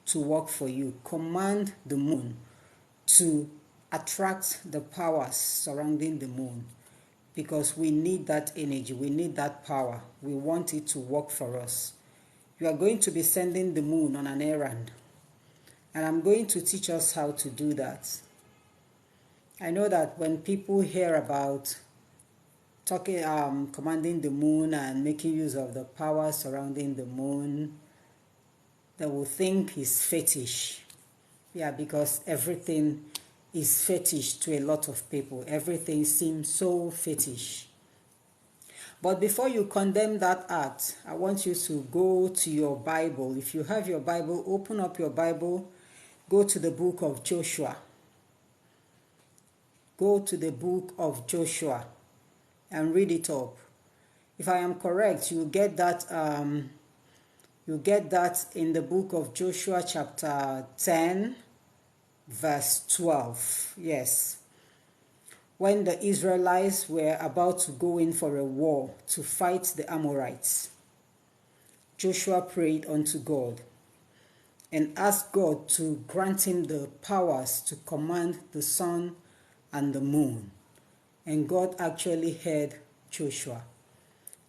to work for you. Command the moon to attract the powers surrounding the moon, because we need that energy, we need that power. We want it to work for us. You are going to be sending the moon on an errand, and I'm going to teach us how to do that. I know that when people hear about commanding the moon and making use of the power surrounding the moon, they will think it's fetish. Yeah, because everything is fetish to a lot of people. Everything seems so fetish. But before you condemn that act, I want you to go to your Bible. If you have your Bible, open up your Bible, go to the book of Joshua. Go to the book of Joshua and read it up. If I am correct, you get that in the book of Joshua chapter 10, verse 12. Yes. When the Israelites were about to go in for a war to fight the Amorites, Joshua prayed unto God and asked God to grant him the powers to command the sun and the moon. And God actually heard Joshua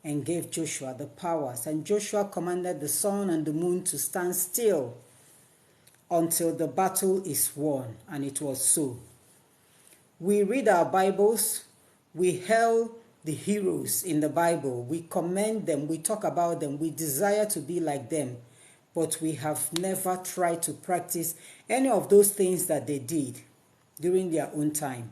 and gave Joshua the powers. And Joshua commanded the sun and the moon to stand still until the battle is won. And it was so. We read our Bibles, we hail the heroes in the Bible, we commend them, we talk about them, we desire to be like them, but we have never tried to practice any of those things that they did during their own time.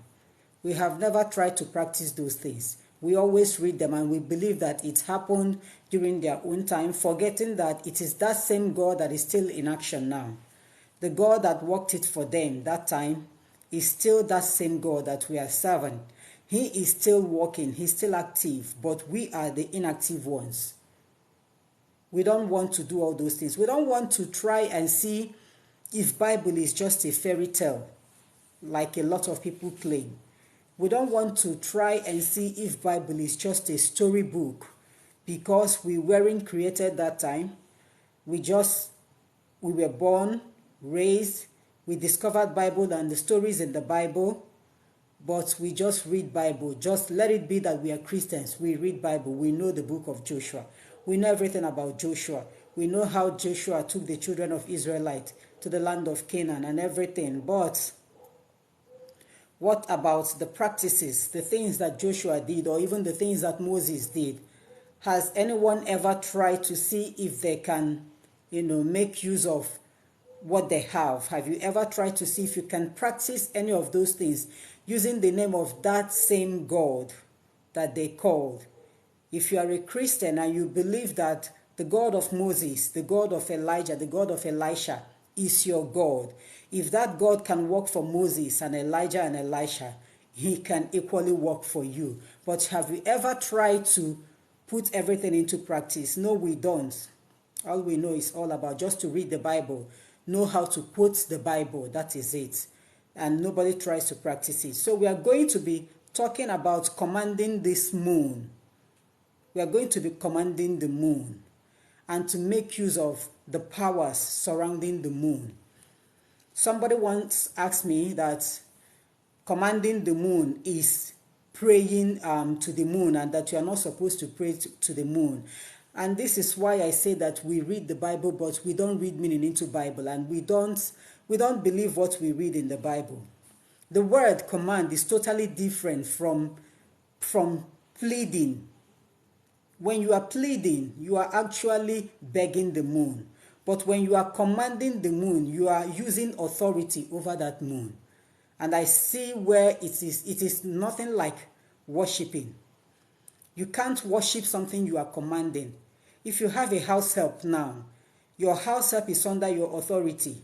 We have never tried to practice those things. We always read them and we believe that it happened during their own time, forgetting that it is that same God that is still in action now. The God that worked it for them that time is still that same God that we are serving. He is still working, he's still active, but we are the inactive ones. We don't want to do all those things. We don't want to try and see if Bible is just a fairy tale, like a lot of people claim. We don't want to try and see if Bible is just a storybook, because we weren't created that time. We were born, raised, we discovered Bible and the stories in the Bible, but we just read Bible. Just let it be that we are Christians. We read Bible. We know the book of Joshua. We know everything about Joshua. We know how Joshua took the children of Israelite to the land of Canaan and everything. But what about the practices, the things that Joshua did, or even the things that Moses did? Has anyone ever tried to see if they can, make use of what they have? Have you ever tried to see if you can practice any of those things using the name of that same God that they called? If you are a Christian and you believe that the God of Moses, the God of Elijah, the God of Elisha is your God, if that God can work for Moses and Elijah and Elisha, he can equally work for you. But have you ever tried to put everything into practice? No, we don't. All we know is all about just to read the Bible, know how to quote the Bible, that is it. And nobody tries to practice it. So we are going to be talking about commanding this moon. We are going to be commanding the moon and to make use of the powers surrounding the moon. Somebody once asked me that commanding the moon is praying to the moon, and that you are not supposed to pray to the moon. And this is why I say that we read the Bible, but we don't read meaning into Bible, and we don't believe what we read in the Bible. The word command is totally different from pleading. When you are pleading, you are actually begging the moon. But when you are commanding the moon, you are using authority over that moon. And I see where it is nothing like worshiping. You can't worship something you are commanding. If you have a house help now, your house help is under your authority.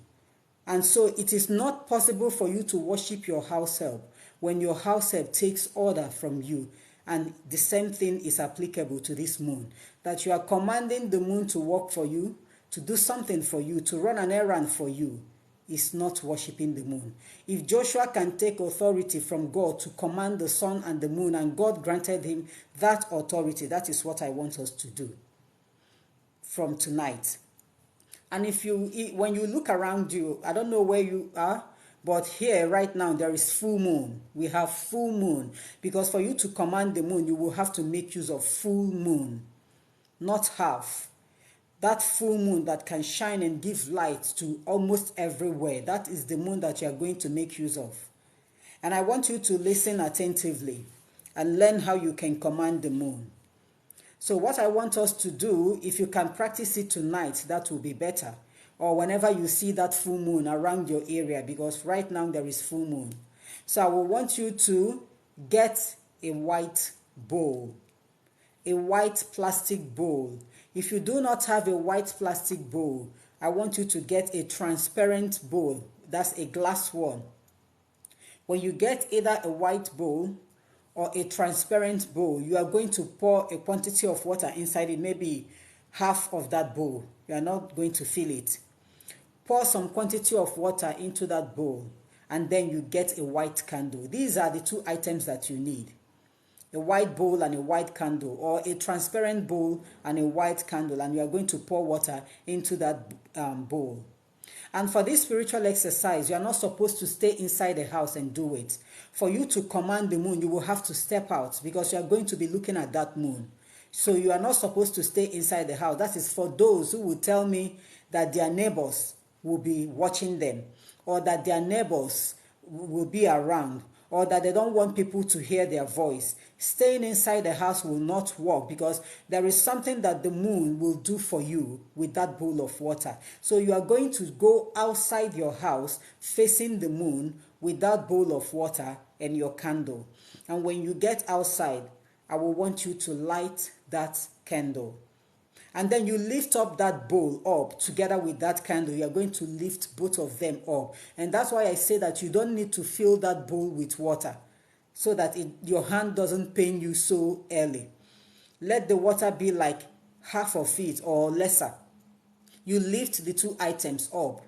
And so it is not possible for you to worship your house help when your house help takes order from you. And the same thing is applicable to this moon. That you are commanding the moon to work for you, to do something for you, to run an errand for you, is not worshiping the moon. If Joshua can take authority from God to command the sun and the moon, and God granted him that authority, that is what I want us to do from tonight. And when you look around you, I don't know where you are, but here right now there is full moon. We have full moon, because for you to command the moon, you will have to make use of full moon, not half. That full moon that can shine and give light to almost everywhere. That is the moon that you are going to make use of. And I want you to listen attentively and learn how you can command the moon. So what I want us to do, if you can practice it tonight, that will be better. Or whenever you see that full moon around your area, because right now there is full moon. So I will want you to get a white bowl, a white plastic bowl. If you do not have a white plastic bowl, I want you to get a transparent bowl. That's a glass one. When you get either a white bowl or a transparent bowl, you are going to pour a quantity of water inside it, maybe half of that bowl. You are not going to fill it. Pour some quantity of water into that bowl, and then you get a white candle. These are the two items that you need: a white bowl and a white candle, or a transparent bowl and a white candle, and you are going to pour water into that bowl. And for this spiritual exercise, you are not supposed to stay inside the house and do it. For you to command the moon, you will have to step out, because you are going to be looking at that moon. So you are not supposed to stay inside the house. That is for those who will tell me that their neighbors will be watching them, or that their neighbors will be around, or that they don't want people to hear their voice. Staying inside the house will not work, because there is something that the moon will do for you with that bowl of water. So you are going to go outside your house facing the moon with that bowl of water and your candle. And when you get outside, I will want you to light that candle. And then you lift up that bowl up together with that candle. You are going to lift both of them up. And that's why I say that you don't need to fill that bowl with water, so that your hand doesn't pain you so early. Let the water be like half of it or lesser. You lift the two items up,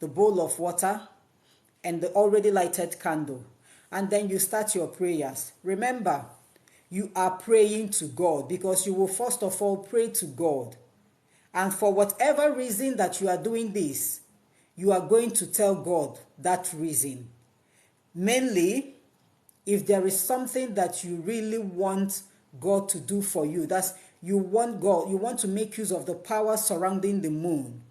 the bowl of water and the already lighted candle. And then you start your prayers. Remember, you are praying to God, because you will first of all pray to God. And for whatever reason that you are doing this, you are going to tell God that reason. Mainly, if there is something that you really want God to do for you, that's you want to make use of the power surrounding the moon.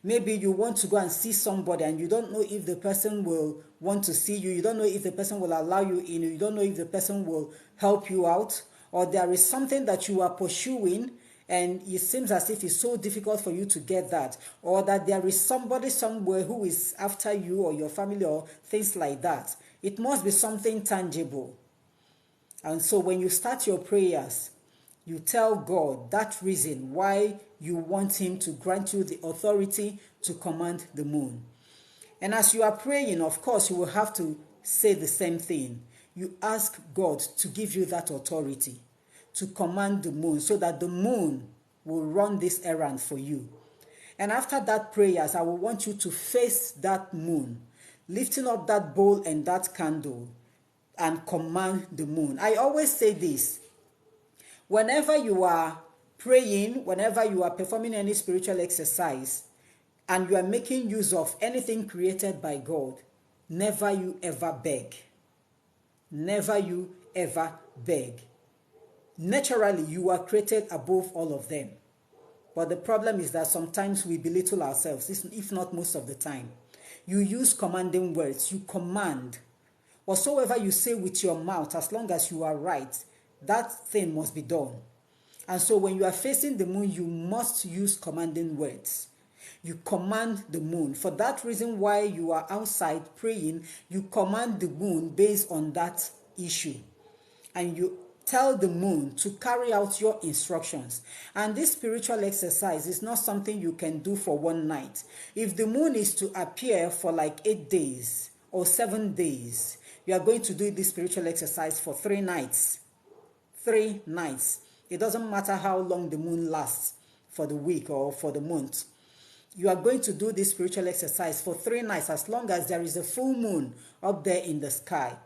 Maybe you want to go and see somebody and you don't know if the person will want to see you. You don't know if the person will allow you in. You don't know if the person will help you out. Or there is something that you are pursuing and it seems as if it's so difficult for you to get that. Or that there is somebody somewhere who is after you or your family or things like that. It must be something tangible. And so when you start your prayers, you tell God that reason why you want him to grant you the authority to command the moon. And as you are praying, of course, you will have to say the same thing. You ask God to give you that authority to command the moon, so that the moon will run this errand for you. And after that prayers, I will want you to face that moon, lifting up that bowl and that candle, and command the moon. I always say this: whenever you are praying, whenever you are performing any spiritual exercise, and you are making use of anything created by God, never you ever beg. Never you ever beg. Naturally, you are created above all of them. But the problem is that sometimes we belittle ourselves, if not most of the time. You use commanding words. You command. Whatsoever you say with your mouth, as long as you are right, that thing must be done. And so when you are facing the moon, you must use commanding words. You command the moon. For that reason why you are outside praying, you command the moon based on that issue. And you tell the moon to carry out your instructions. And this spiritual exercise is not something you can do for one night. If the moon is to appear for like 8 days or 7 days, you are going to do this spiritual exercise for 3 nights. 3 nights. It doesn't matter how long the moon lasts, for the week or for the month. You are going to do this spiritual exercise for 3 nights, as long as there is a full moon up there in the sky.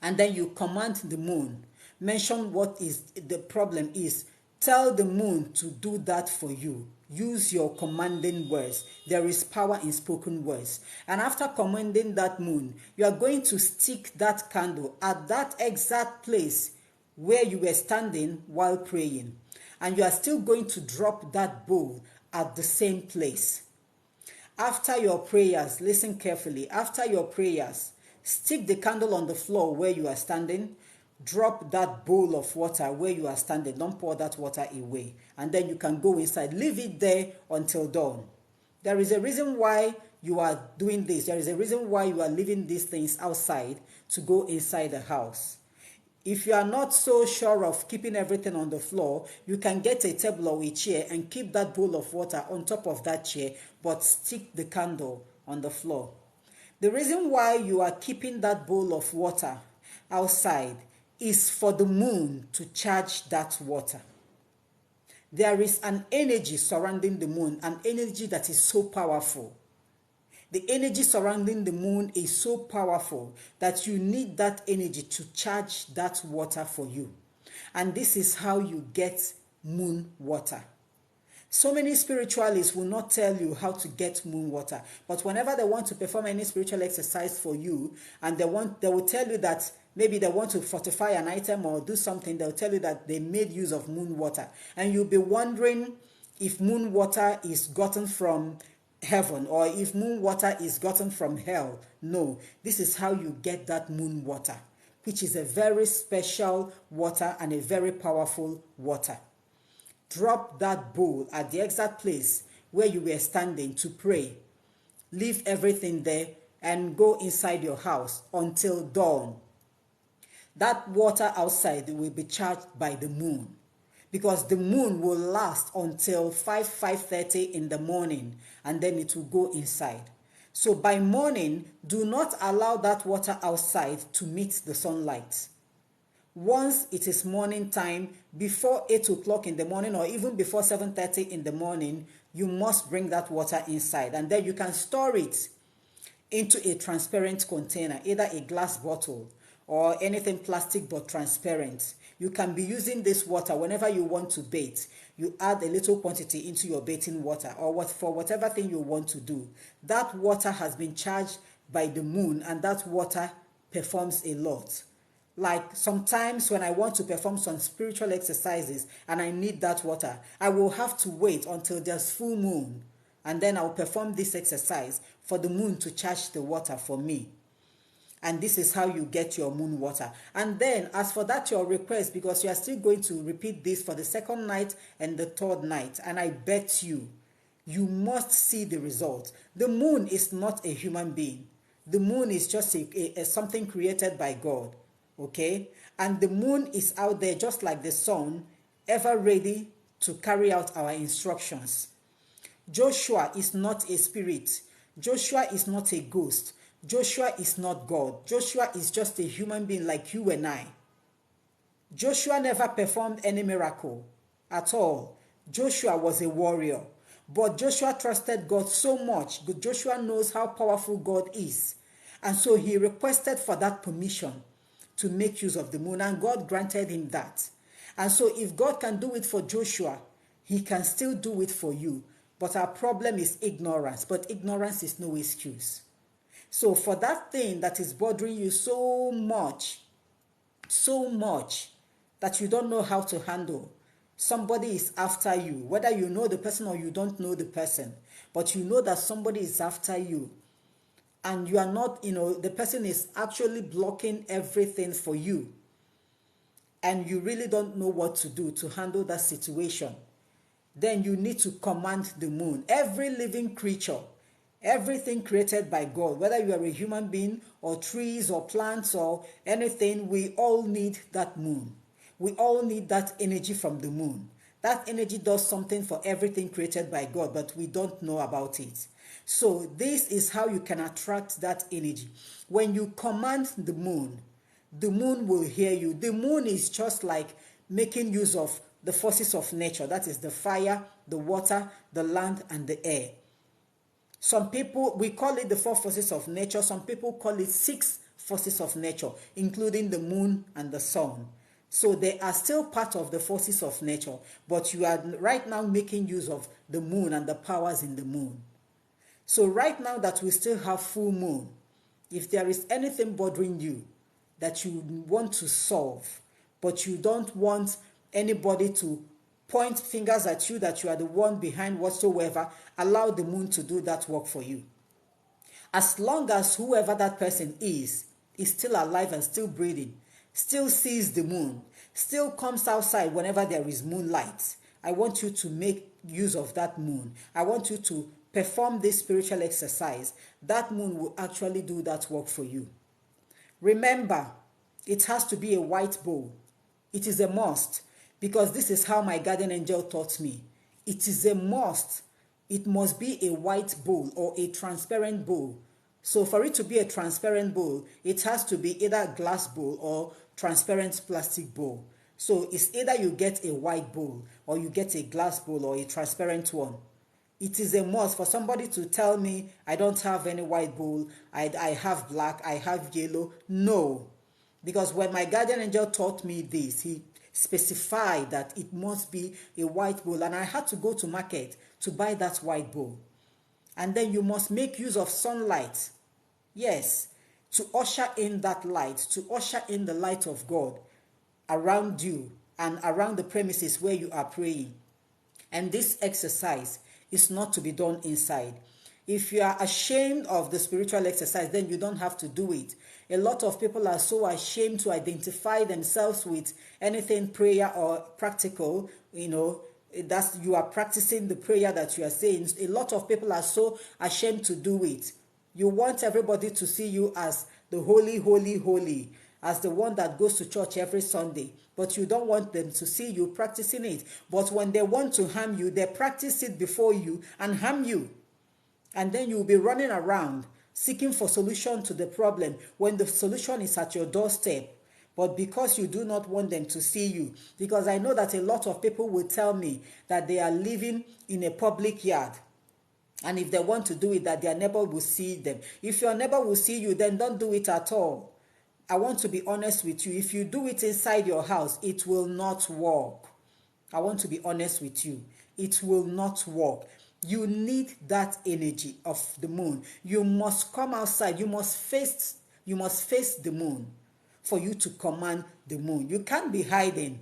And then you command the moon. Mention what is the problem is. Tell the moon to do that for you. use your commanding words. There is power in spoken words. And after commanding that moon, you are going to stick that candle at that exact place where you were standing while praying. And you are still going to drop that bowl at the same place. After your prayers, listen carefully, after your prayers, stick the candle on the floor where you are standing, drop that bowl of water where you are standing, don't pour that water away, and then you can go inside. Leave it there until dawn. There is a reason why you are doing this. There is a reason why you are leaving these things outside to go inside the house. If you are not so sure of keeping everything on the floor, you can get a table or a chair and keep that bowl of water on top of that chair, but stick the candle on the floor. The reason why you are keeping that bowl of water outside is for the moon to charge that water. There is an energy surrounding the moon, an energy that is so powerful. The energy surrounding the moon is so powerful that you need that energy to charge that water for you. And this is how you get moon water. So many spiritualists will not tell you how to get moon water, but whenever they want to perform any spiritual exercise for you, and they will tell you that maybe they want to fortify an item or do something, they'll tell you that they made use of moon water. And you'll be wondering if moon water is gotten from heaven or if moon water is gotten from hell. No, this is how you get that moon water, which is a very special water and a very powerful water. Drop that bowl at the exact place where you were standing to pray. Leave everything there and go inside your house until dawn. That water outside will be charged by the moon, because the moon will last until 5:30 in the morning, and then it will go inside. So by morning, do not allow that water outside to meet the sunlight. Once it is morning time, before 8 o'clock in the morning or even before 7:30 in the morning, you must bring that water inside, and then you can store it into a transparent container, either a glass bottle or anything plastic but transparent. You can be using this water whenever you want to bathe. You add a little quantity into your bathing water or for whatever thing you want to do. That water has been charged by the moon, and that water performs a lot. Like sometimes when I want to perform some spiritual exercises and I need that water, I will have to wait until there's full moon, and then I'll perform this exercise for the moon to charge the water for me. And this is how you get your moon water. And then as for that, your request, because you are still going to repeat this for the second night and the third night, and I bet you must see the result. The moon is not a human being. The moon is just a something created by God. Okay? And the moon is out there just like the sun, ever ready to carry out our instructions. Joshua is not a spirit. Joshua is not a ghost. Joshua is not God. Joshua is just a human being like you and I. Joshua never performed any miracle at all. Joshua was a warrior. But Joshua trusted God so much. Joshua knows how powerful God is. And so he requested for that permission to make use of the moon, and God granted him that. And so if God can do it for Joshua, he can still do it for you. But our problem is ignorance. But ignorance is no excuse. So for that thing that is bothering you so much that you don't know how to handle, somebody is after you, whether you know the person or you don't know the person, but you know that somebody is after you, and you are not, the person is actually blocking everything for you, and you really don't know what to do to handle that situation, then you need to command the moon. Every living creature, everything created by God, whether you are a human being or trees or plants or anything, we all need that moon. We all need that energy from the moon. That energy does something for everything created by God, but we don't know about it. So this is how you can attract that energy. When you command the moon will hear you. The moon is just like making use of the forces of nature. That is the fire, the water, the land, and the air. Some people, we call it the 4 forces of nature. Some people call it 6 forces of nature, including the moon and the sun. So they are still part of the forces of nature, but you are right now making use of the moon and the powers in the moon. So right now that we still have full moon, if there is anything bothering you that you want to solve, but you don't want anybody to point fingers at you that you are the one behind whatsoever, allow the moon to do that work for you. As long as whoever that person is still alive and still breathing, still sees the moon, still comes outside whenever there is moonlight, I want you to make use of that moon. I want you to perform this spiritual exercise. That moon will actually do that work for you. Remember, it has to be a white bowl. It is a must, because this is how my guardian angel taught me. It is a must. It must be a white bowl or a transparent bowl. So for it to be a transparent bowl, it has to be either a glass bowl or transparent plastic bowl. So it's either you get a white bowl or you get a glass bowl or a transparent one. It is a must for somebody to tell me, I don't have any white bowl, I have black, I have yellow. No. Because when my guardian angel taught me this, he specified that it must be a white bowl, and I had to go to market to buy that white bowl. And then you must make use of sunlight. Yes, to usher in that light, to usher in the light of God around you and around the premises where you are praying. And this exercise is not to be done inside. If you are ashamed of the spiritual exercise, then you don't have to do it. A lot of people are so ashamed to identify themselves with anything prayer or practical, that you are practicing the prayer that you are saying. A lot of people are so ashamed to do it. You want everybody to see you as the holy, holy, holy, as the one that goes to church every Sunday, but you don't want them to see you practicing it. But when they want to harm you, they practice it before you and harm you. And then you'll be running around seeking for solution to the problem when the solution is at your doorstep. But because you do not want them to see you, because I know that a lot of people will tell me that they are living in a public yard, and if they want to do it, that their neighbor will see them. If your neighbor will see you, then don't do it at all. I want to be honest with you. If you do it inside your house, it will not work. I want to be honest with you. It will not work. You need that energy of the moon. You must come outside. You must face the moon for you to command the moon. You can't be hiding.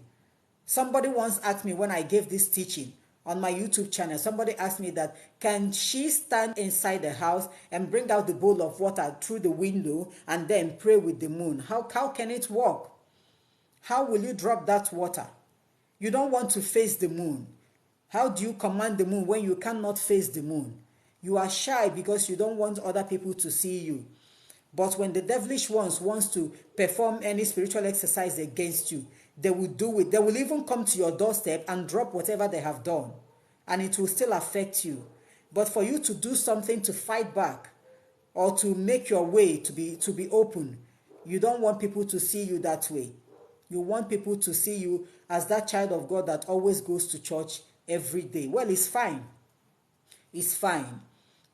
Somebody once asked me when I gave this teaching on my YouTube channel, somebody asked me that, can she stand inside the house and bring out the bowl of water through the window and then pray with the moon? How can it work? How will you drop that water? You don't want to face the moon. How do you command the moon when you cannot face the moon? You are shy because you don't want other people to see you. But when the devilish ones wants to perform any spiritual exercise against you, they will do it. They will even come to your doorstep and drop whatever they have done, and it will still affect you. But for you to do something to fight back or to make your way to be open, you don't want people to see you that way. You want people to see you as that child of God that always goes to church every day. Well, it's fine. It's fine.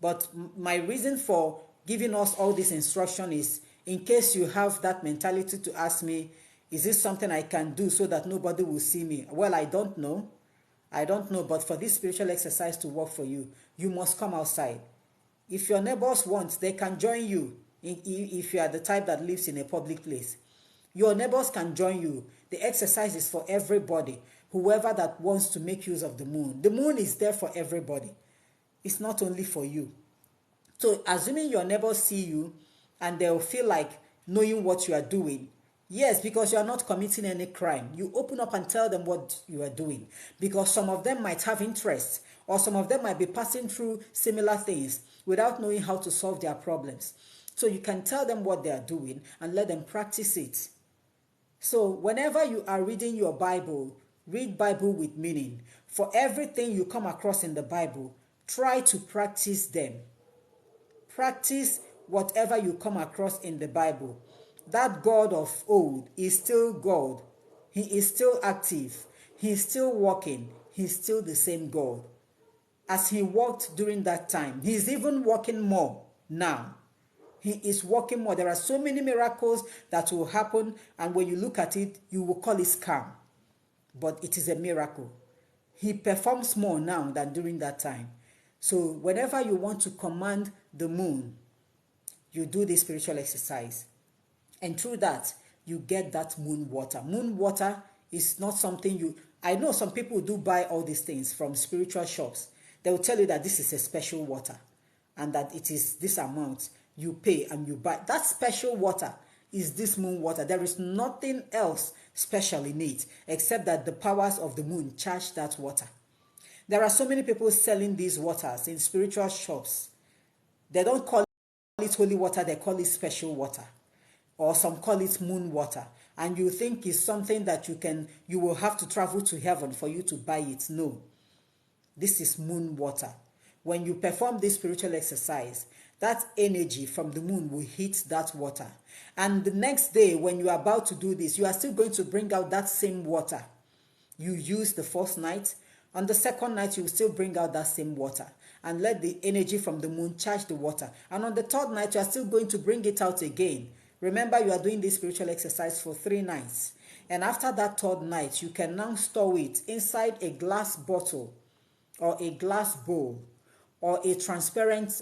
But my reason for giving us all this instruction is in case you have that mentality to ask me, is this something I can do so that nobody will see me? Well, I don't know. I don't know. But for this spiritual exercise to work for you, you must come outside. If your neighbors want, they can join you if you are the type that lives in a public place. Your neighbors can join you. The exercise is for everybody, whoever that wants to make use of the moon. The moon is there for everybody. It's not only for you. So assuming your neighbors see you and they'll feel like knowing what you are doing, yes, because you are not committing any crime, you open up and tell them what you are doing, because some of them might have interest, or some of them might be passing through similar things without knowing how to solve their problems. So you can tell them what they are doing and let them practice it. So whenever you are reading your Bible, read Bible with meaning. For everything you come across in the Bible, try to practice them. Practice whatever you come across in the Bible. That God of old is still God. He is still active. He is still working. He is still the same God. As he worked during that time, he is even working more now. He is working more. There are so many miracles that will happen, and when you look at it, you will call it scam. But it is a miracle. He performs more now than during that time. So whenever you want to command the moon, you do this spiritual exercise. And through that, you get that moon water. Moon water is not something you... I know some people do buy all these things from spiritual shops. They will tell you that this is a special water and that it is this amount. You pay and you buy. That special water is this moon water. There is nothing else special in it except that the powers of the moon charge that water. There are so many people selling these waters in spiritual shops. They don't call it holy water, they call it special water. Or some call it moon water. And you think it's something that you will have to travel to heaven for you to buy it. No. This is moon water. When you perform this spiritual exercise, that energy from the moon will hit that water. And the next day, when you are about to do this, you are still going to bring out that same water you used the first night. On the second night, you will still bring out that same water and let the energy from the moon charge the water. And on the third night, you are still going to bring it out again. Remember, you are doing this spiritual exercise for 3 nights. And after that third night, you can now store it inside a glass bottle or a glass bowl or a transparent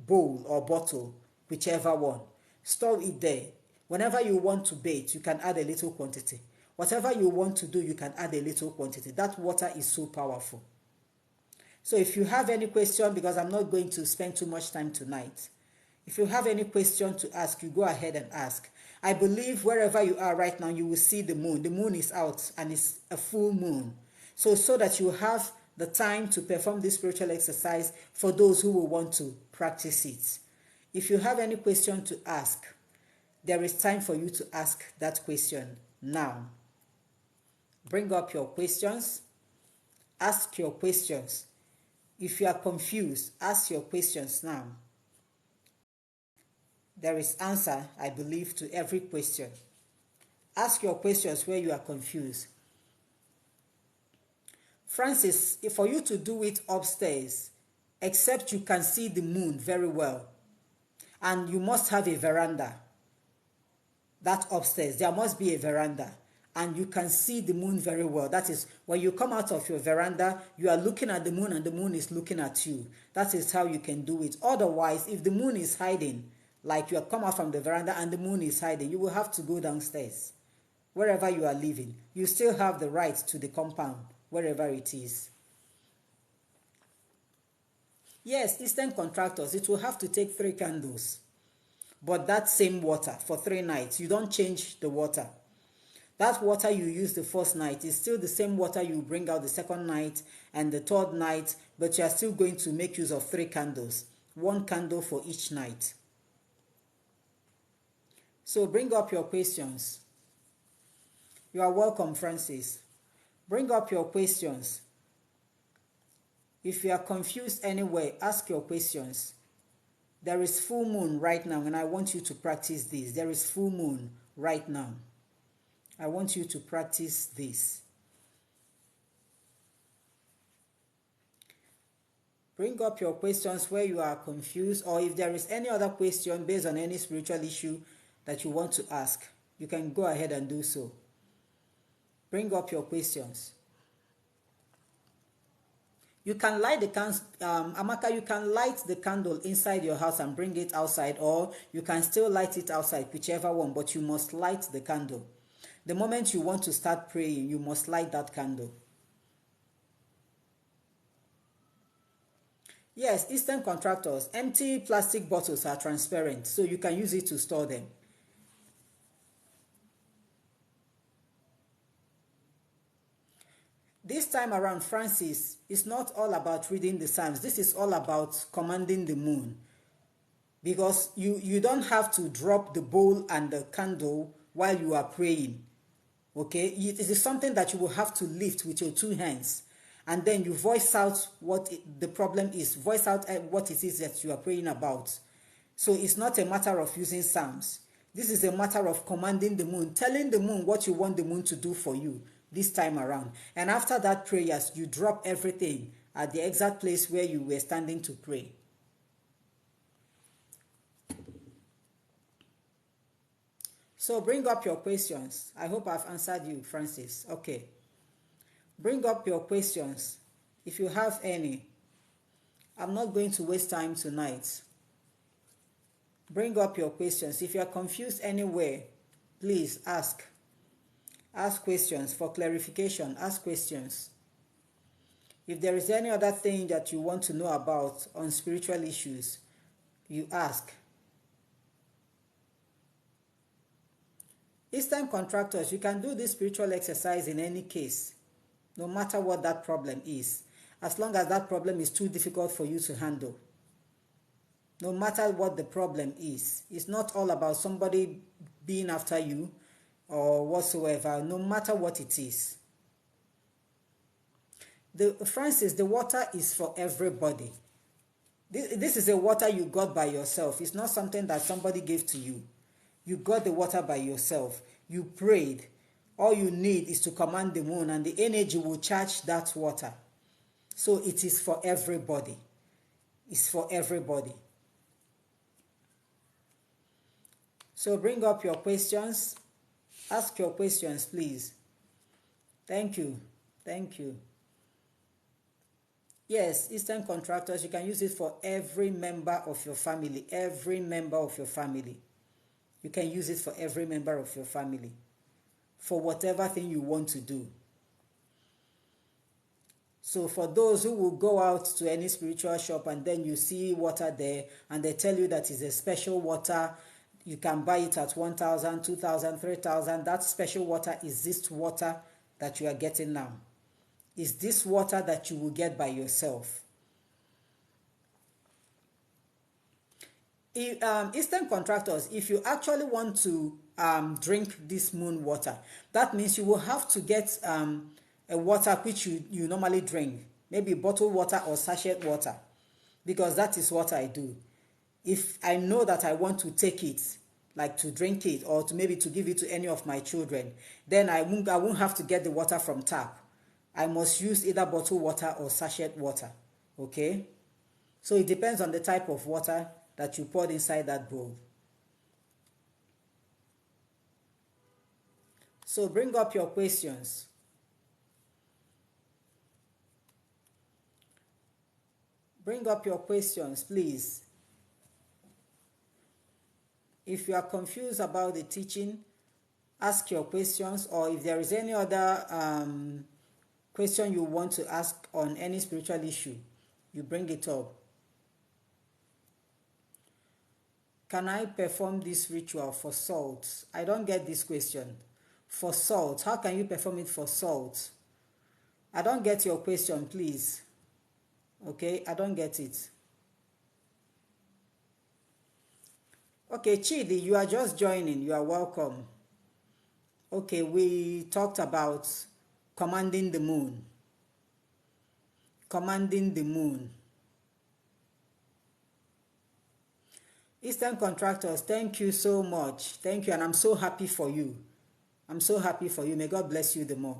bowl or bottle, whichever one. Store it there. Whenever you want to bathe, you can add a little quantity. Whatever you want to do, you can add a little quantity. That water is so powerful. So if you have any question, because I'm not going to spend too much time tonight, if you have any question to ask, you go ahead and ask. I believe wherever you are right now, you will see the moon. The moon is out and it's a full moon. So that you have the time to perform this spiritual exercise for those who will want to practice it. If you have any question to ask, there is time for you to ask that question now. Bring up your questions. Ask your questions. If you are confused, ask your questions now. There is answer, I believe, to every question. Ask your questions where you are confused. Francis, for you to do it upstairs, except you can see the moon very well, and you must have a veranda. That upstairs, there must be a veranda, and you can see the moon very well. That is, when you come out of your veranda, you are looking at the moon and the moon is looking at you. That is how you can do it. Otherwise, if the moon is hiding, like you have come out from the veranda and the moon is hiding, you will have to go downstairs. Wherever you are living, you still have the right to the compound, wherever it is. Yes, Eastern contractors, it will have to take 3 candles. But that same water for 3 nights, you don't change the water. That water you use the first night is still the same water you bring out the second night and the third night, but you are still going to make use of 3 candles. 1 candle for each night. So bring up your questions. You are welcome, Francis. Bring up your questions. If you are confused anywhere, ask your questions. There is full moon right now, and I want you to practice this. There is full moon right now. I want you to practice this. Bring up your questions where you are confused, or if there is any other question based on any spiritual issue that you want to ask, you can go ahead and do so. Bring up your questions. You can light the candle, Amaka, you can light the candle inside your house and bring it outside, or you can still light it outside, whichever one, but you must light the candle. The moment you want to start praying, you must light that candle. Yes, Eastern contractors, empty plastic bottles are transparent, so you can use it to store them. This time around, Francis, it's not all about reading the Psalms. This is all about commanding the moon. Because you don't have to drop the bowl and the candle while you are praying. Okay? It is something that you will have to lift with your 2 hands. And then you voice out what the problem is. Voice out what it is that you are praying about. So it's not a matter of using Psalms. This is a matter of commanding the moon. Telling the moon what you want the moon to do for you this time around. And after that prayers, you drop everything at the exact place where you were standing to pray. So bring up your questions. I hope I've answered you, Francis. Okay. Bring up your questions if you have any. I'm not going to waste time tonight. Bring up your questions. If you are confused anywhere, please ask. Ask questions for clarification. Ask questions. If there is any other thing that you want to know about on spiritual issues, you ask. Eastern contractors, you can do this spiritual exercise in any case, no matter what that problem is, as long as that problem is too difficult for you to handle. No matter what the problem is, it's not all about somebody being after you or whatsoever, no matter what it is. Francis, the water is for everybody. This is a water you got by yourself. It's not something that somebody gave to you. You got the water by yourself. You prayed. All you need is to command the moon and the energy will charge that water. So it is for everybody. It's for everybody. So bring up your questions. Ask your questions, please. Thank you. Thank you. Yes, Eastern contractors, you can use it for every member of your family. Every member of your family. You can use it for every member of your family. For whatever thing you want to do. So for those who will go out to any spiritual shop and then you see water there and they tell you that it's a special water, you can buy it at 1,000, 2,000, 3,000. That special water is this water that you are getting now. Is this water that you will get by yourself. Eastern contractors, if you actually want to drink this moon water, that means you will have to get a water which you normally drink, maybe bottled water or sachet water, because that is what I do. If I know that I want to take it, like to drink it or to maybe to give it to any of my children, then I won't have to get the water from tap. I must use either bottled water or sachet water. Okay? So it depends on the type of water that you poured inside that bowl. So bring up your questions. Bring up your questions, please. If you are confused about the teaching, ask your questions, or if there is any other question you want to ask on any spiritual issue, you bring it up. Can I perform this ritual for salt? I don't get this question. For salt, how can you perform it for salt? I don't get your question, please. Okay, I don't get it. Okay, Chidi, you are just joining. You are welcome. Okay, we talked about commanding the moon. Commanding the moon. Eastern contractors, thank you so much. Thank you, and I'm so happy for you. I'm so happy for you. May God bless you the more.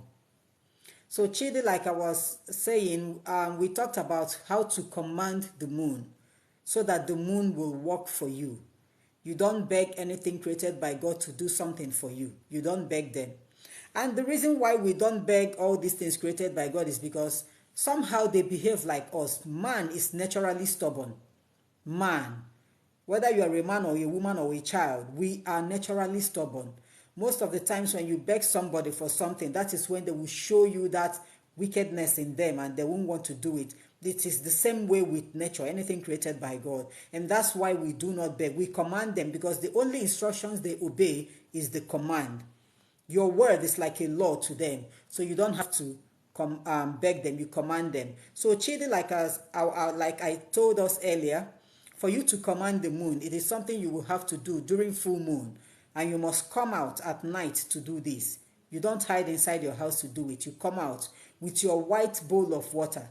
So Chidi, like I was saying, we talked about how to command the moon so that the moon will work for you. You don't beg anything created by God to do something for you. You don't beg them. And the reason why we don't beg all these things created by God is because somehow they behave like us. Man is naturally stubborn. Man. Whether you are a man or a woman or a child, we are naturally stubborn. Most of the times when you beg somebody for something, that is when they will show you that wickedness in them and they won't want to do it. It is the same way with nature, anything created by God. And that's why we do not beg. We command them because the only instructions they obey is the command. Your word is like a law to them. So you don't have to beg them, you command them. So Chidi, like I told us earlier, for you to command the moon, it is something you will have to do during full moon. And you must come out at night to do this. You don't hide inside your house to do it. You come out with your white bowl of water.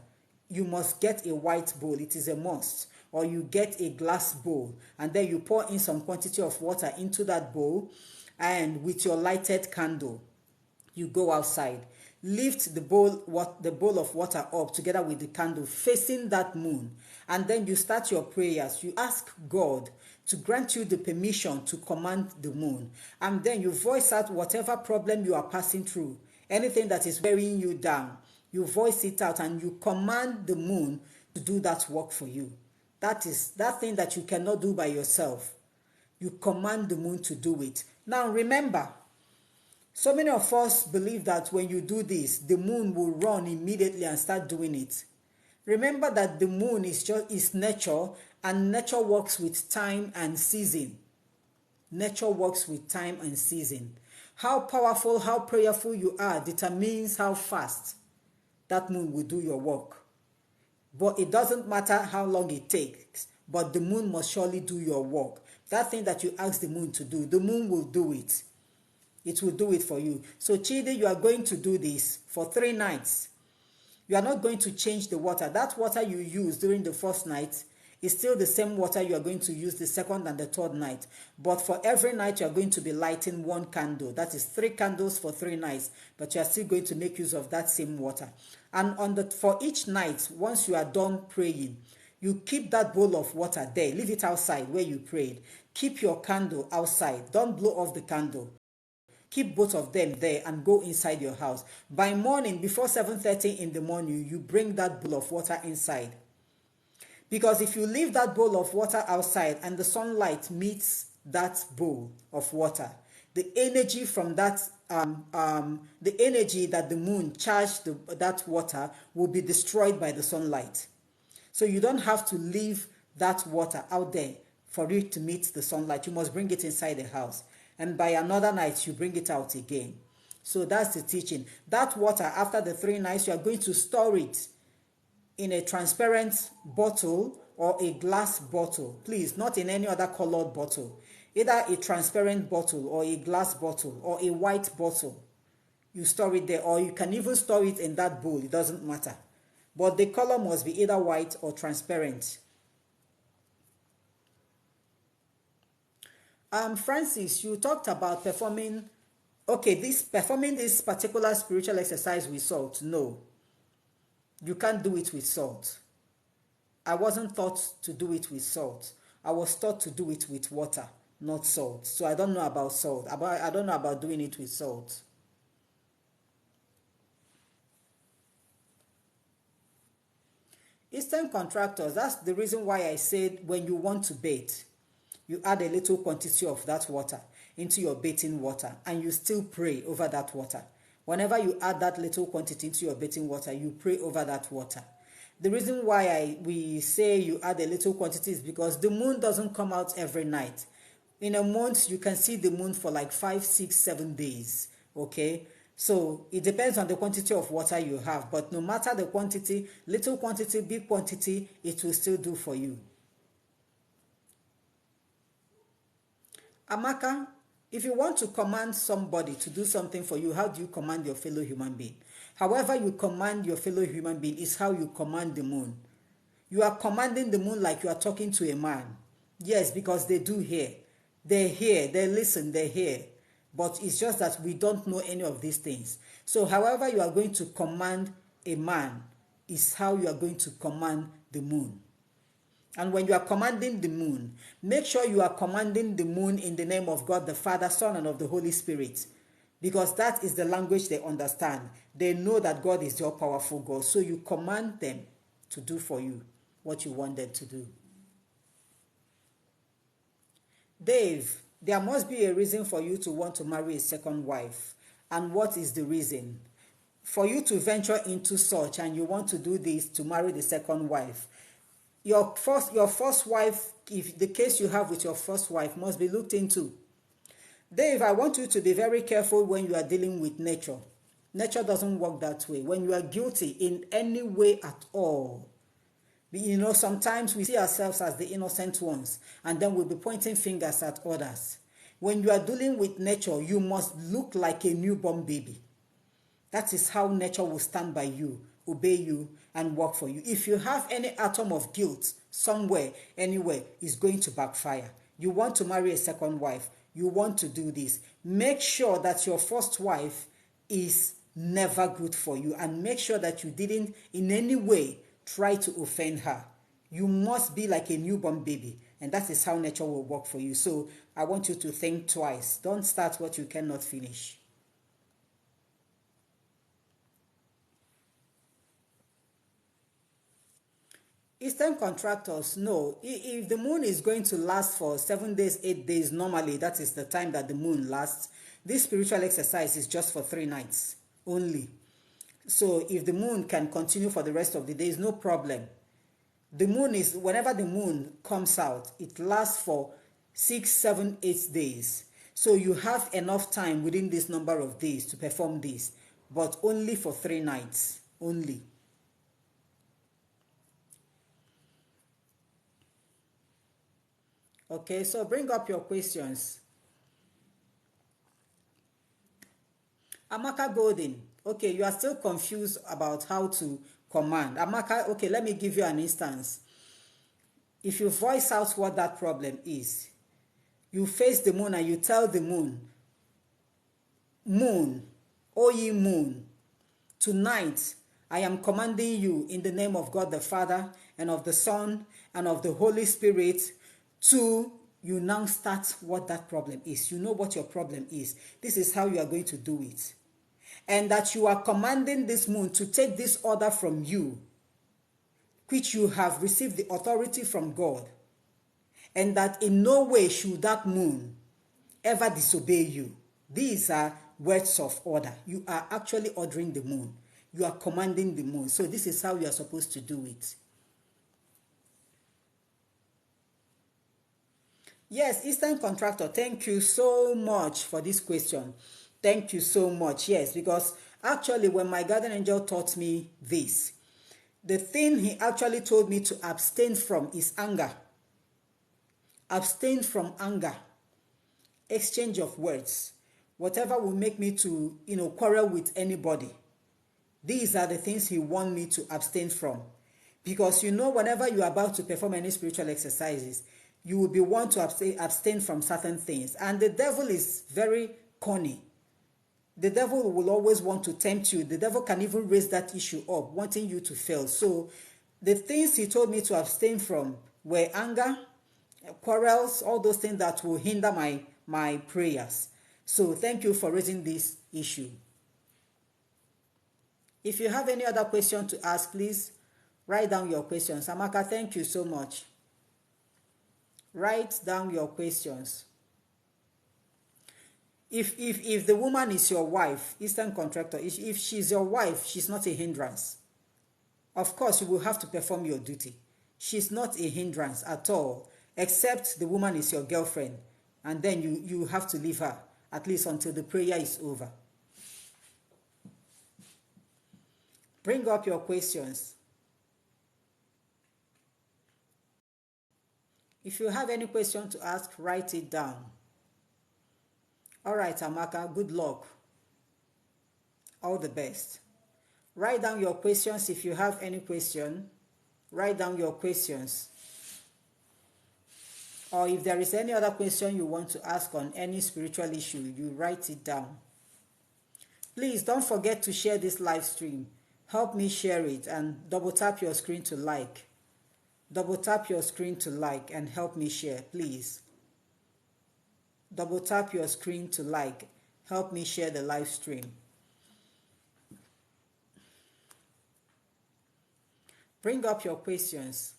You must get a white bowl. It is a must. Or you get a glass bowl. And then you pour in some quantity of water into that bowl. And with your lighted candle, you go outside. Lift the bowl of water up together with the candle facing that moon. And then you start your prayers. You ask God to grant you the permission to command the moon. And then you voice out whatever problem you are passing through, anything that is wearing you down. You voice it out and you command the moon to do that work for you. That is that thing that you cannot do by yourself. You command the moon to do it. Now remember, so many of us believe that when you do this, the moon will run immediately and start doing it. Remember that the moon is nature, and nature works with time and season. Nature works with time and season. How powerful, how prayerful you are determines how fast that moon will do your work. But it doesn't matter how long it takes, but the moon must surely do your work. That thing that you ask the moon to do, the moon will do it. It will do it for you. So Chidi, you are going to do this for 3 nights. You are not going to change the water. That water you use during the first night is still the same water you are going to use the second and the third night. But for every night, you are going to be lighting 1 candle. That is 3 candles for 3 nights. But you are still going to make use of that same water. And for each night, once you are done praying, you keep that bowl of water there. Leave it outside where you prayed. Keep your candle outside. Don't blow off the candle. Keep both of them there and go inside your house. By morning, before 7:30 in the morning, you bring that bowl of water inside. Because if you leave that bowl of water outside and the sunlight meets that bowl of water, the energy from that, the energy that the moon charged that water will be destroyed by the sunlight. So you don't have to leave that water out there for it to meet the sunlight. You must bring it inside the house. And by another night, you bring it out again. So that's the teaching. That water, after the 3 nights, you are going to store it in a transparent bottle or a glass bottle. Please, not in any other colored bottle. Either a transparent bottle or a glass bottle or a white bottle. You store it there, or you can even store it in that bowl. It doesn't matter. But the color must be either white or transparent. Francis, you talked about performing this particular spiritual exercise with salt. No, you can't do it with salt. I wasn't taught to do it with salt. I was taught to do it with water, not salt. So I don't know about salt. I don't know about doing it with salt. Eastern contractors, that's the reason why I said when you want to bathe, you add a little quantity of that water into your bathing water and you still pray over that water. Whenever you add that little quantity into your bathing water, you pray over that water. The reason why we say you add a little quantity is because the moon doesn't come out every night. In a month, you can see the moon for like 5, 6, 7 days, okay? So it depends on the quantity of water you have, but no matter the quantity, little quantity, big quantity, it will still do for you. Amaka, if you want to command somebody to do something for you, how do you command your fellow human being? However you command your fellow human being is how you command the moon. You are commanding the moon like you are talking to a man. Yes, because they do hear. They hear, they listen, they hear. But it's just that we don't know any of these things. So however you are going to command a man is how you are going to command the moon. And when you are commanding the moon, make sure you are commanding the moon in the name of God, the Father, Son, and of the Holy Spirit. Because that is the language they understand. They know that God is your powerful God. So you command them to do for you what you want them to do. Dave, there must be a reason for you to want to marry a second wife. And what is the reason? For you to venture into such and you want to do this to marry the second wife, your first wife, if the case you have with your first wife, must be looked into. Dave, I want you to be very careful when you are dealing with nature. Nature doesn't work that way. When you are guilty in any way at all, you know, sometimes we see ourselves as the innocent ones, and then we'll be pointing fingers at others. When you are dealing with nature, you must look like a newborn baby. That is how nature will stand by you, obey you, and work for you. If you have any atom of guilt somewhere, anywhere, it's going to backfire. You want to marry a second wife. You want to do this. Make sure that your first wife is never good for you, and make sure that you didn't in any way try to offend her. You must be like a newborn baby, and that is how nature will work for you. So I want you to think twice. Don't start what you cannot finish. Eastern contractors, no. If the moon is going to last for 7 days, 8 days, normally that is the time that the moon lasts. This spiritual exercise is just for 3 nights only. So if the moon can continue for the rest of the days, no problem. The moon is, whenever the moon comes out, it lasts for 6, 7, 8 days. So you have enough time within this number of days to perform this, but only for 3 nights only. Okay, so bring up your questions. Amaka Golden, okay, you are still confused about how to command. Amaka, okay, let me give you an instance. If you voice out what that problem is, you face the moon and you tell the moon, moon, O ye moon, tonight I am commanding you in the name of God the Father and of the Son and of the Holy Spirit to, you now start what that problem is. You know what your problem is. This is how you are going to do it. And that you are commanding this moon to take this order from you, which you have received the authority from God. And that in no way should that moon ever disobey you. These are words of order. You are actually ordering the moon. You are commanding the moon. So this is how you are supposed to do it. Yes, Eastern Contractor, thank you so much for this question. Thank you so much. Yes, because actually when my guardian angel taught me this, the thing he actually told me to abstain from is anger. Abstain from anger. Exchange of words. Whatever will make me to, quarrel with anybody. These are the things he wants me to abstain from. Because whenever you are about to perform any spiritual exercises, you will be want to abstain from certain things. And the devil is very cunning. The devil will always want to tempt you. The devil can even raise that issue up, wanting you to fail. So the things he told me to abstain from were anger, quarrels, all those things that will hinder my prayers. So thank you for raising this issue. If you have any other question to ask, please write down your questions. Amaka, thank you so much. Write down your questions. If the woman is your wife, Eastern Contractor, if she's your wife, she's not a hindrance. Of course, you will have to perform your duty. She's not a hindrance at all, except the woman is your girlfriend, and then you have to leave her, at least until the prayer is over. Bring up your questions. If you have any question to ask, write it down. All right, Amaka, good luck. All the best. Write down your questions if you have any question. Write down your questions. Or if there is any other question you want to ask on any spiritual issue, you write it down. Please don't forget to share this live stream. Help me share it and double tap your screen to like. Double tap your screen to like and help me share, please. Double tap your screen to like. Help me share the live stream. Bring up your questions.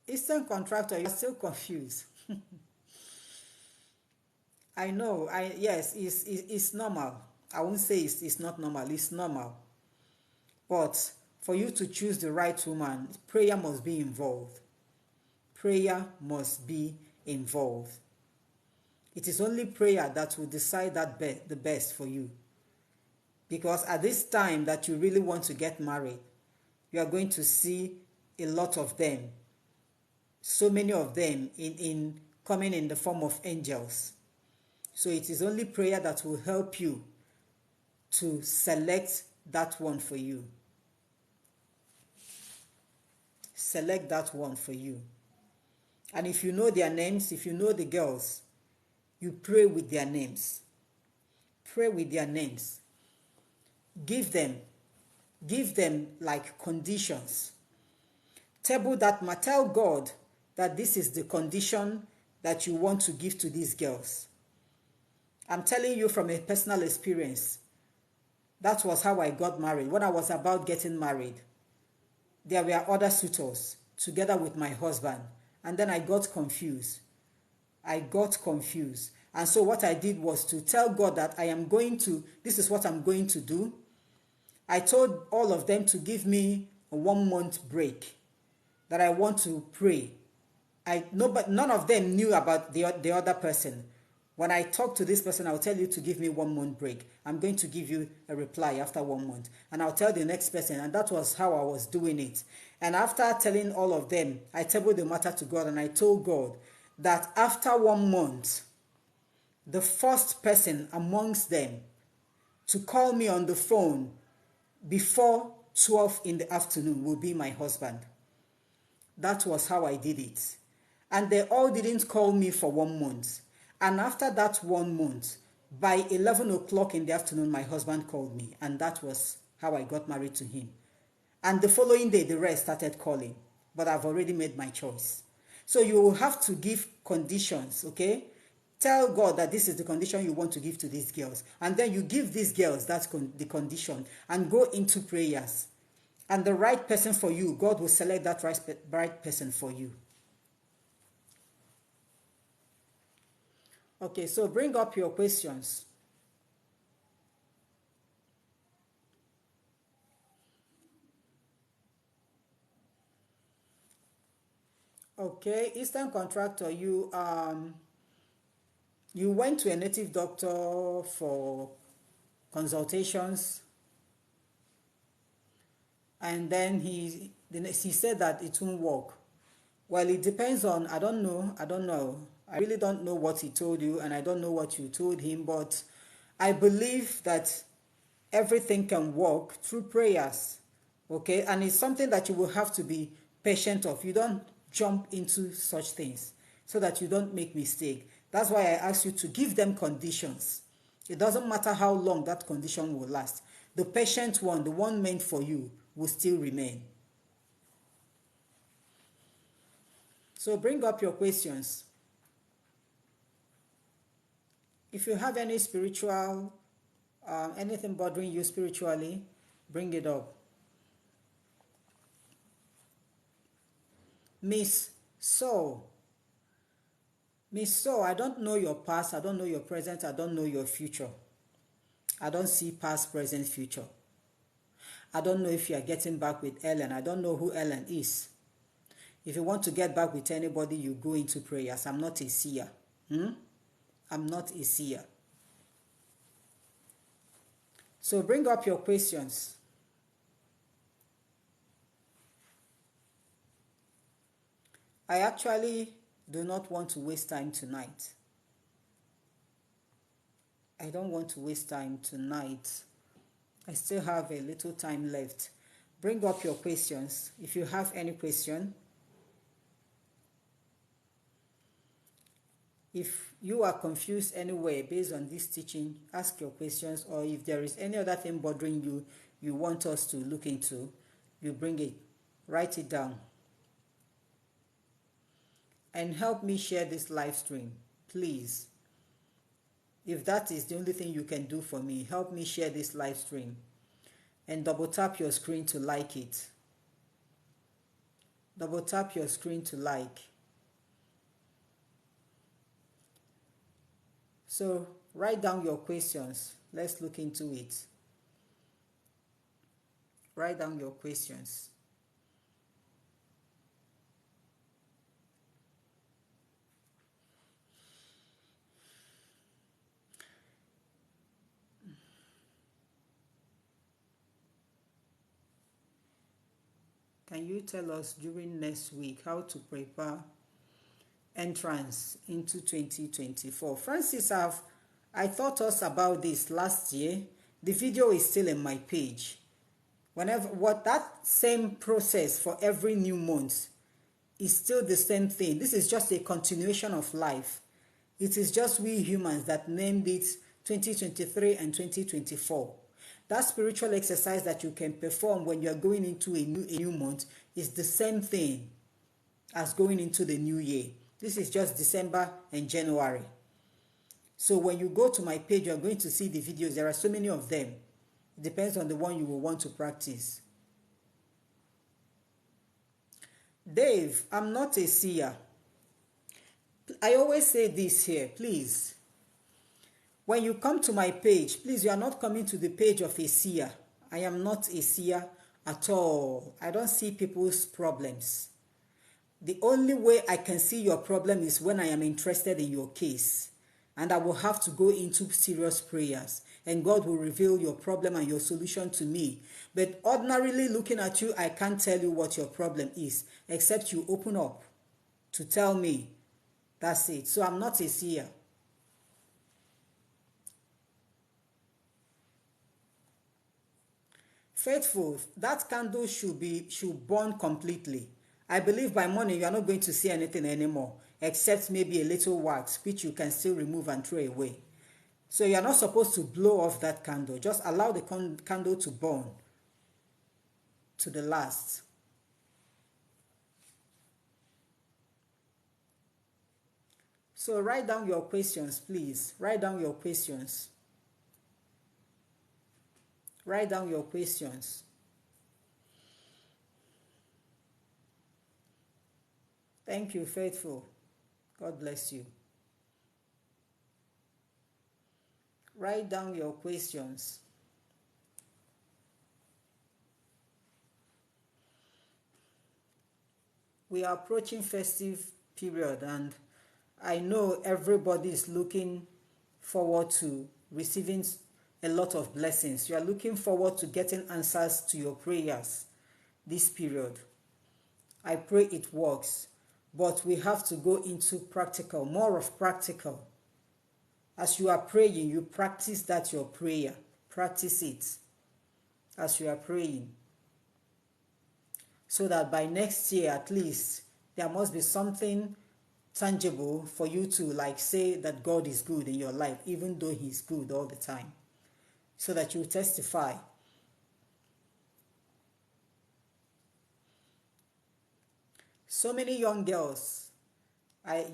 Eastern Contractor, you're still confused. I know, yes, it's normal. I won't say it's not normal, it's normal. But for you to choose the right woman, prayer must be involved. Prayer must be involved. It is only prayer that will decide the best for you. Because at this time that you really want to get married, you are going to see a lot of them. So many of them in coming in the form of angels. So it is only prayer that will help you to select that one for you. Select that one for you. And if you know their names, if you know the girls, you pray with their names. Pray with their names. Give them. Give them like conditions. Tell God that this is the condition that you want to give to these girls. I'm telling you from a personal experience. That was how I got married. When I was about getting married, there were other suitors together with my husband. And then I got confused. And so what I did was to tell God that this is what I'm going to do. I told all of them to give me a 1 month break, that I want to pray. But none of them knew about the other person. When I talk to this person, I'll tell you to give me 1 month break. I'm going to give you a reply after 1 month. And I'll tell the next person, and that was how I was doing it. And after telling all of them, I tabled the matter to God, and I told God that after 1 month, the first person amongst them to call me on the phone before 12 in the afternoon will be my husband. That was how I did it. And they all didn't call me for 1 month. And after that 1 month, by 11 o'clock in the afternoon, my husband called me. And that was how I got married to him. And the following day, the rest started calling. But I've already made my choice. So you will have to give conditions, okay? Tell God that this is the condition you want to give to these girls. And then you give these girls the condition and go into prayers. And the right person for you, God will select that right person for you. Okay, so bring up your questions. Okay, Eastern Contractor, you went to a native doctor for consultations, and then he said that it won't work. Well, it depends on, I don't know. I really don't know what he told you, and I don't know what you told him, but I believe that everything can work through prayers, okay? And it's something that you will have to be patient of. You don't jump into such things so that you don't make mistake. That's why I ask you to give them conditions. It doesn't matter how long that condition will last. The patient one, the one meant for you, will still remain. So bring up your questions. If you have any spiritual, anything bothering you spiritually, bring it up. Miss So, I don't know your past, I don't know your present, I don't know your future. I don't see past, present, future. I don't know if you are getting back with Ellen. I don't know who Ellen is. If you want to get back with anybody, you go into prayers. I'm not a seer. I'm not a seer. So bring up your questions. I actually do not want to waste time tonight. I don't want to waste time tonight. I still have a little time left. Bring up your questions. If you have any question, if you are confused anywhere based on this teaching, ask your questions, or if there is any other thing bothering you, you want us to look into, you bring it, write it down. And help me share this live stream, please. If that is the only thing you can do for me, help me share this live stream. And double tap your screen to like it. Double tap your screen to like. So write down your questions. Let's look into it. Write down your questions. Can you tell us during next week how to prepare entrance into 2024? Francis, I taught us about this last year. The video is still in my page. That same process for every new month is still the same thing. This is just a continuation of life. It is just we humans that named it 2023 and 2024. That spiritual exercise that you can perform when you're going into a new month is the same thing as going into the new year. This is just December and January. So when you go to my page, you're going to see the videos. There are so many of them. It depends on the one you will want to practice. Dave, I'm not a seer. I always say this here, please. When you come to my page, please, you are not coming to the page of a seer. I am not a seer at all. I don't see people's problems. The only way I can see your problem is when I am interested in your case. And I will have to go into serious prayers. And God will reveal your problem and your solution to me. But ordinarily looking at you, I can't tell you what your problem is, except you open up to tell me. That's it. So I'm not a seer. Faithful, that candle should burn completely. I believe by morning you are not going to see anything anymore, except maybe a little wax, which you can still remove and throw away. So you are not supposed to blow off that candle. Just allow the candle to burn to the last. So write down your questions, please. Write down your questions. Write down your questions. Thank you, Faithful. God bless you. Write down your questions. We are approaching festive period, and I know everybody is looking forward to receiving a lot of blessings. You are looking forward to getting answers to your prayers this period. I pray it works, but we have to go into practical, more of practical. As you are praying, you practice that your prayer. Practice it as you are praying. So that by next year, at least, there must be something tangible for you to like say that God is good in your life, even though He's good all the time. So that you testify. So many young girls,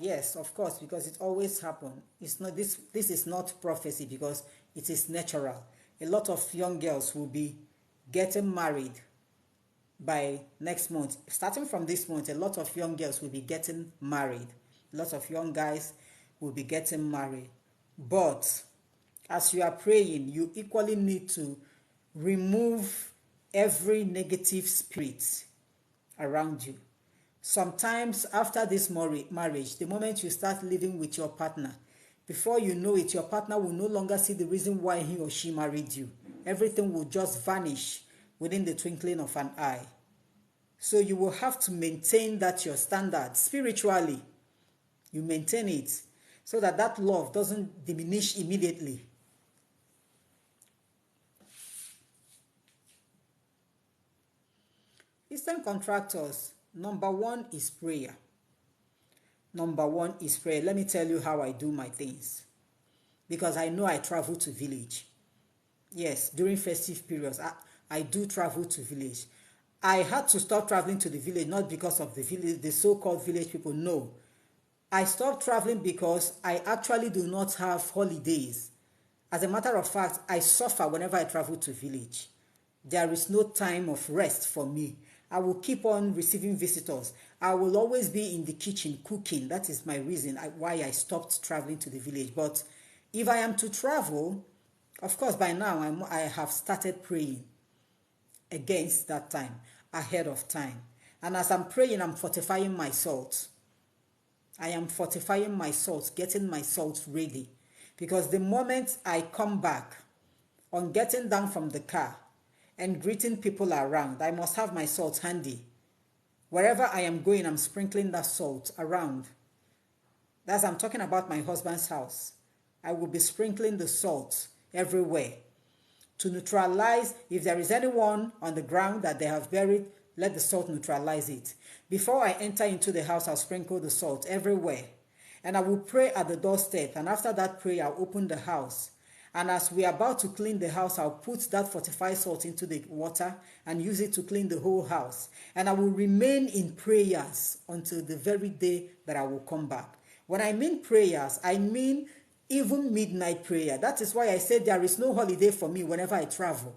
yes, of course, because it always happens. It's not this is not prophecy because it is natural. A lot of young girls will be getting married by next month. Starting from this month, a lot of young girls will be getting married. A lot of young guys will be getting married. But as you are praying, you equally need to remove every negative spirit around you. Sometimes after this marriage, the moment you start living with your partner, before you know it, your partner will no longer see the reason why he or she married you. Everything will just vanish within the twinkling of an eye. So you will have to maintain that your standard spiritually. You maintain it so that that love doesn't diminish immediately. Eastern contractors, number one is prayer. Number one is prayer. Let me tell you how I do my things. Because I know I travel to village. Yes, during festive periods, I do travel to village. I had to stop traveling to the village, not because of the village, the so-called village people. No. I stopped traveling because I actually do not have holidays. As a matter of fact, I suffer whenever I travel to village. There is no time of rest for me. I will keep on receiving visitors. I will always be in the kitchen cooking. That is my reason why I stopped traveling to the village. But if I am to travel, of course, by now I have started praying against that time, ahead of time. And as I'm praying, I'm fortifying my salt. I am fortifying my salt, getting my salt ready. Because the moment I come back, on getting down from the car and greeting people around, I must have my salt handy. Wherever I am going, I'm sprinkling that salt around. That's I'm talking about my husband's house. I will be sprinkling the salt everywhere to neutralize. If there is anyone on the ground that they have buried, let the salt neutralize it. Before I enter into the house, I'll sprinkle the salt everywhere. And I will pray at the doorstep. And after that prayer, I'll open the house. And as we are about to clean the house, I'll put that fortified salt into the water and use it to clean the whole house. And I will remain in prayers until the very day that I will come back. When I mean prayers, I mean even midnight prayer. That is why I said there is no holiday for me whenever I travel.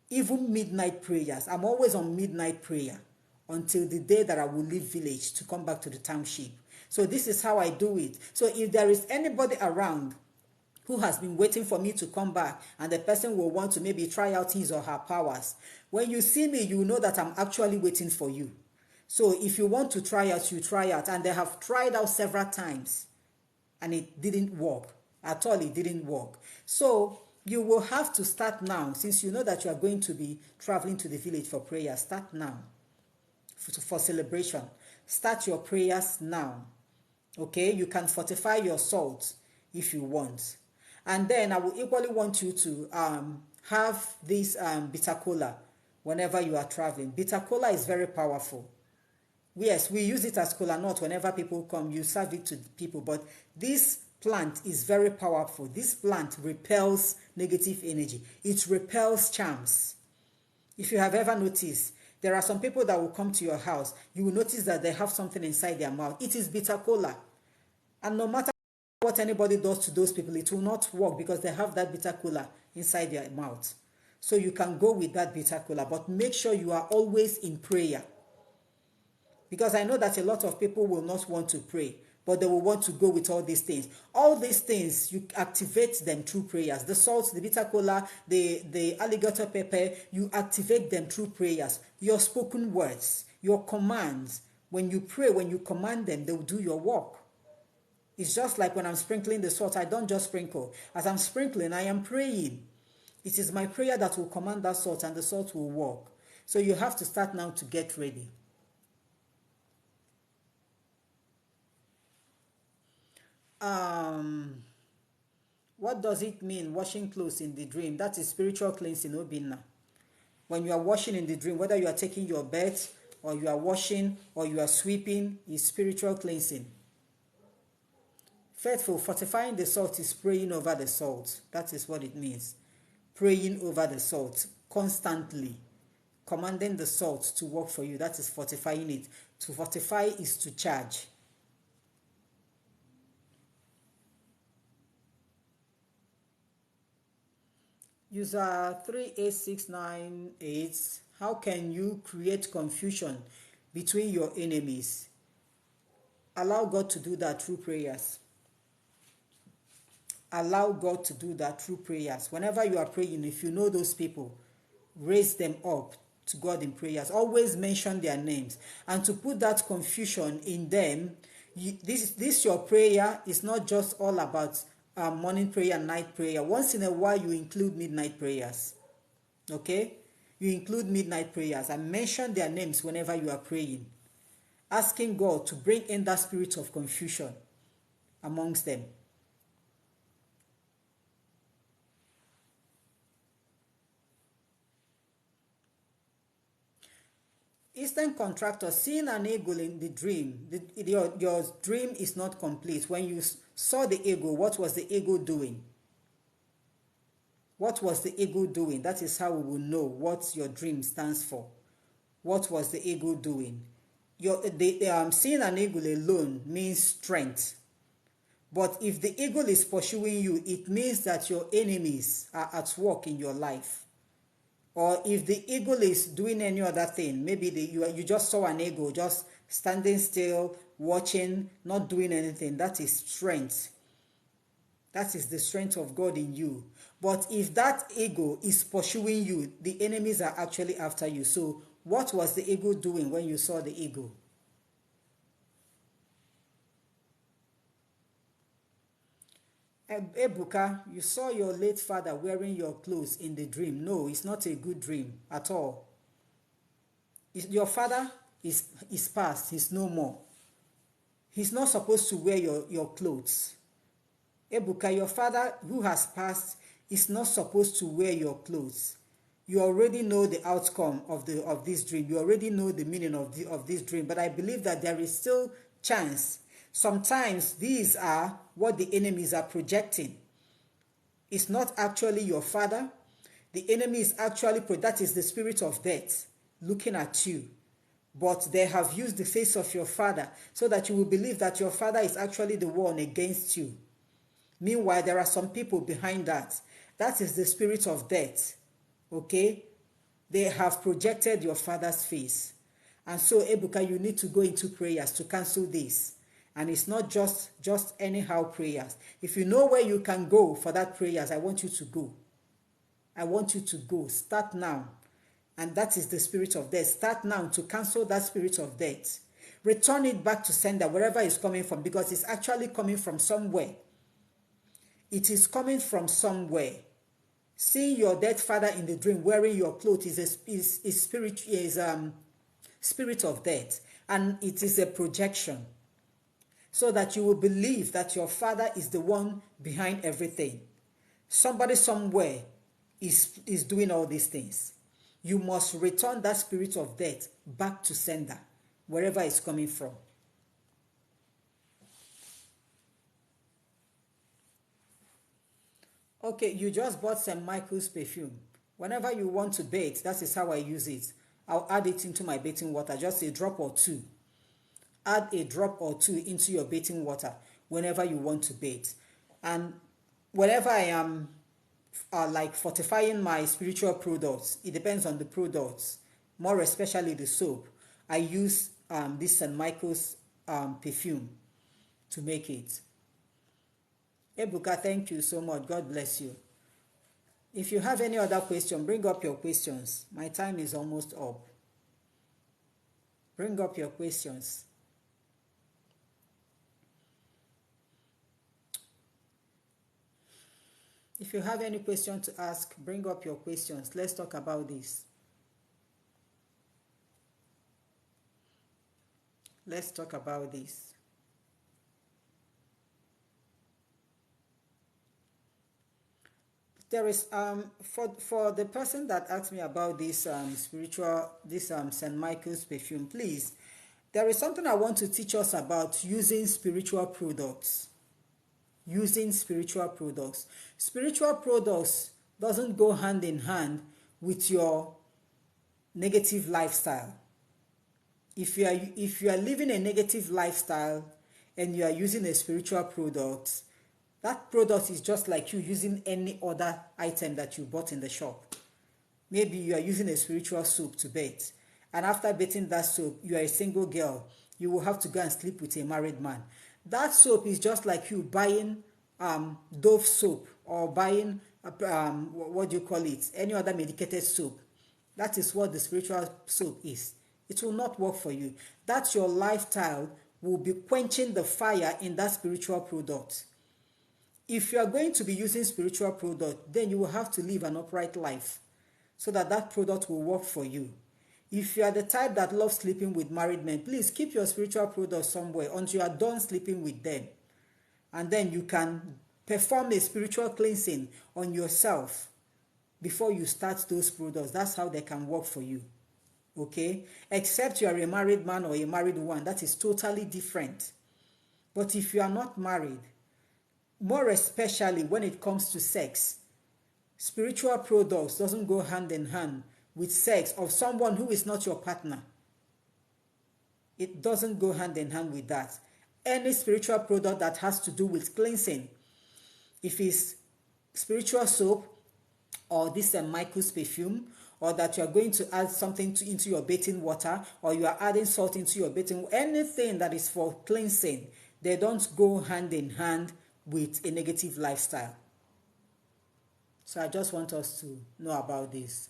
Even midnight prayers. I'm always on midnight prayer until the day that I will leave village to come back to the township. So this is how I do it. So if there is anybody around who has been waiting for me to come back and the person will want to maybe try out his or her powers, when you see me, you know that I'm actually waiting for you. So if you want to try out, you try out. And they have tried out several times and it didn't work. At all, it didn't work. So you will have to start now. Since you know that you are going to be traveling to the village for prayer, start now. For celebration, start your prayers now. Okay, you can fortify your salt if you want. And then I will equally want you to have this bitter cola whenever you are traveling. Bitter cola is very powerful. Yes, we use it as kola nut whenever people come. You serve it to people. But this plant is very powerful. This plant repels negative energy. It repels charms. If you have ever noticed, there are some people that will come to your house. You will notice that they have something inside their mouth. It is bitter cola. And no matter what anybody does to those people, it will not work because they have that bitter cola inside their mouth. So you can go with that bitter cola, but make sure you are always in prayer. Because I know that a lot of people will not want to pray, but they will want to go with all these things. All these things, you activate them through prayers. The salt, the bitter cola, the alligator pepper, you activate them through prayers. Your spoken words, your commands. When you pray, when you command them, they will do your work. It's just like when I'm sprinkling the salt, I don't just sprinkle. As I'm sprinkling, I am praying. It is my prayer that will command that salt and the salt will work. So you have to start now to get ready. What does it mean, washing clothes in the dream? That is spiritual cleansing, Obinna. When you are washing in the dream, whether you are taking your bath or you are washing or you are sweeping, is spiritual cleansing. Faithful, fortifying the salt is praying over the salt. That is what it means. Praying over the salt constantly. Commanding the salt to work for you. That is fortifying it. To fortify is to charge. User 38698, how can you create confusion between your enemies? Allow God to do that through prayers. Allow God to do that through prayers. Whenever you are praying, if you know those people, raise them up to God in prayers. Always mention their names. And to put that confusion in them, this your prayer is not just all about morning prayer and night prayer. Once in a while, you include midnight prayers. Okay? You include midnight prayers and mention their names whenever you are praying. Asking God to bring in that spirit of confusion amongst them. Eastern contractor, seeing an eagle in the dream, your dream is not complete. When you saw the eagle, what was the eagle doing? What was the eagle doing? That is how we will know what your dream stands for. What was the eagle doing? Seeing an eagle alone means strength. But if the eagle is pursuing you, it means that your enemies are at work in your life. Or if the eagle is doing any other thing, maybe you just saw an eagle just standing still, watching, not doing anything, that is strength. That is the strength of God in you. But if that eagle is pursuing you, the enemies are actually after you. So what was the eagle doing when you saw the eagle? Ebuka, you saw your late father wearing your clothes in the dream. No, it's not a good dream at all. Your father is past. He's no more. He's not supposed to wear your clothes. Ebuka, your father who has passed is not supposed to wear your clothes. You already know the outcome of this dream. You already know the meaning of this dream. But I believe that there is still chance. Sometimes these are what the enemies are projecting. It's not actually your father. The enemy is actually, that is the spirit of death looking at you. But they have used the face of your father so that you will believe that your father is actually the one against you. Meanwhile, there are some people behind that. That is the spirit of death. Okay? They have projected your father's face. And so, Ebuka, you need to go into prayers to cancel this. And it's not just anyhow prayers. If you know where you can go for that prayers, I want you to go. I want you to go. Start now. And that is the spirit of death. Start now to cancel that spirit of death. Return it back to sender, wherever it's coming from, because it's actually coming from somewhere. It is coming from somewhere. Seeing your dead father in the dream wearing your clothes is spirit of death, and it is a projection, so that you will believe that your father is the one behind everything. Somebody somewhere is doing all these things. You must return that spirit of death back to sender, wherever it's coming from. Okay, you just bought St. Michael's perfume. Whenever you want to bathe, that is how I use it. I'll add it into my bathing water, just a drop or two. Add a drop or two into your bathing water whenever you want to bathe. And whenever I am like fortifying my spiritual products, it depends on the products, more especially the soap, I use this St. Michael's perfume to make it. Ebuka, thank you so much. God bless you. If you have any other question, bring up your questions. My time is almost up. Bring up your questions. If you have any question to ask, bring up your questions. Let's talk about this. Let's talk about this. There is for the person that asked me about this St. Michael's perfume, please, there is something I want to teach us about using spiritual products. Using spiritual products. Spiritual products doesn't go hand in hand with your negative lifestyle. If you are living a negative lifestyle and you are using a spiritual product, that product is just like you using any other item that you bought in the shop. Maybe you are using a spiritual soap to bathe, and after bathing that soap, you are a single girl. You will have to go and sleep with a married man. That soap is just like you buying Dove soap or buying what do you call it? Any other medicated soap. That is what the spiritual soap is. It will not work for you. That's your lifestyle will be quenching the fire in that spiritual product. If you are going to be using spiritual product, then you will have to live an upright life so that that product will work for you. If you are the type that loves sleeping with married men, please keep your spiritual product somewhere until you are done sleeping with them. And then you can perform a spiritual cleansing on yourself before you start those products. That's how they can work for you. Okay? Except you are a married man or a married woman, that is totally different. But if you are not married, more especially when it comes to sex, spiritual products doesn't go hand in hand with sex of someone who is not your partner. It doesn't go hand in hand with that. Any spiritual product that has to do with cleansing, if it's spiritual soap or this St. Michael's perfume, or that you are going to add something into your bathing water, or you are adding salt into your bathing, anything that is for cleansing, they don't go hand in hand with a negative lifestyle. So I just want us to know about this.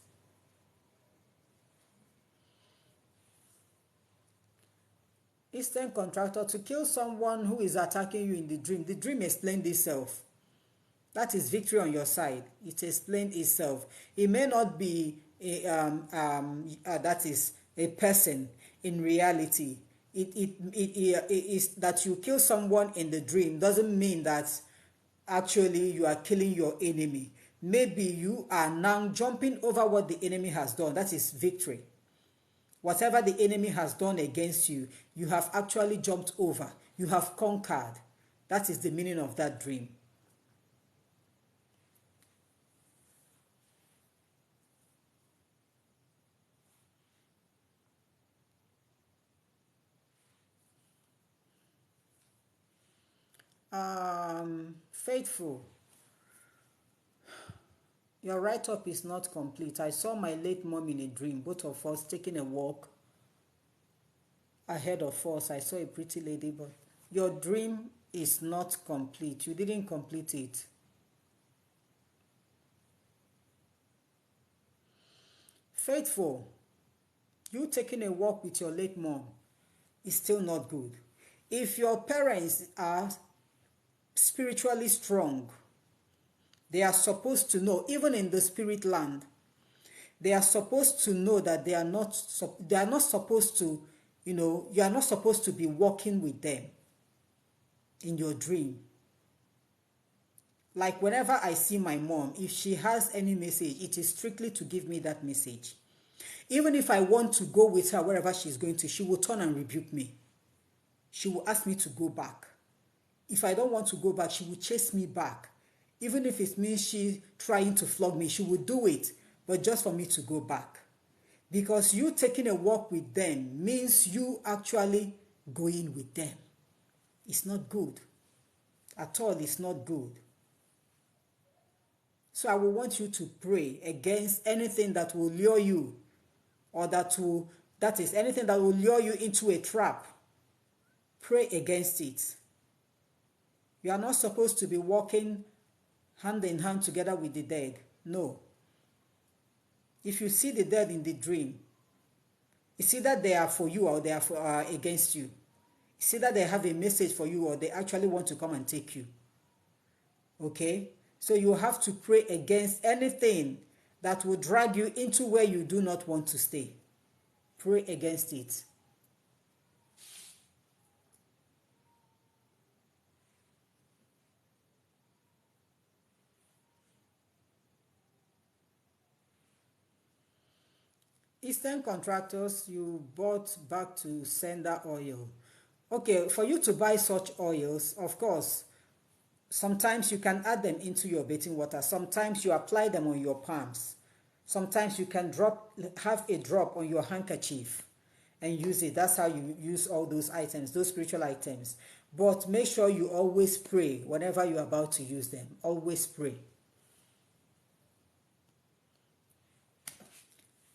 Eastern contractor, to kill someone who is attacking you in the dream explained itself. That is victory on your side. It explained itself. It may not be that is a person in reality. It is that you kill someone in the dream doesn't mean that actually you are killing your enemy. Maybe you are now jumping over what the enemy has done. That is victory. Whatever the enemy has done against you, you have actually jumped over. You have conquered. That is the meaning of that dream. Faithful, your write-up is not complete. I saw my late mom in a dream, both of us taking a walk ahead of us. I saw a pretty lady, but your dream is not complete. You didn't complete it. Faithful, you taking a walk with your late mom is still not good. If your parents are spiritually strong, they are supposed to know, even in the spirit land, they are supposed to know that they are not supposed to, you are not supposed to be walking with them in your dream. Like whenever I see my mom, if she has any message, it is strictly to give me that message. Even if I want to go with her wherever she's going to, she will turn and rebuke me. She will ask me to go back. If I don't want to go back, she will chase me back. Even if it means she trying to flog me, she will do it, but just for me to go back. Because you taking a walk with them means you actually going with them. It's not good. At all, it's not good. So I will want you to pray against anything that will lure you, or that is anything that will lure you into a trap. Pray against it. You are not supposed to be walking hand in hand together with the dead. No. If you see the dead in the dream, it's either they are for you or they are against you. It's either they have a message for you or they actually want to come and take you. Okay? So you have to pray against anything that will drag you into where you do not want to stay. Pray against it. Eastern Contractors, you bought back to sender oil. Okay, for you to buy such oils, of course, sometimes you can add them into your bathing water. Sometimes you apply them on your palms. Sometimes you can have a drop on your handkerchief and use it. That's how you use all those items, those spiritual items. But make sure you always pray whenever you're about to use them. Always pray.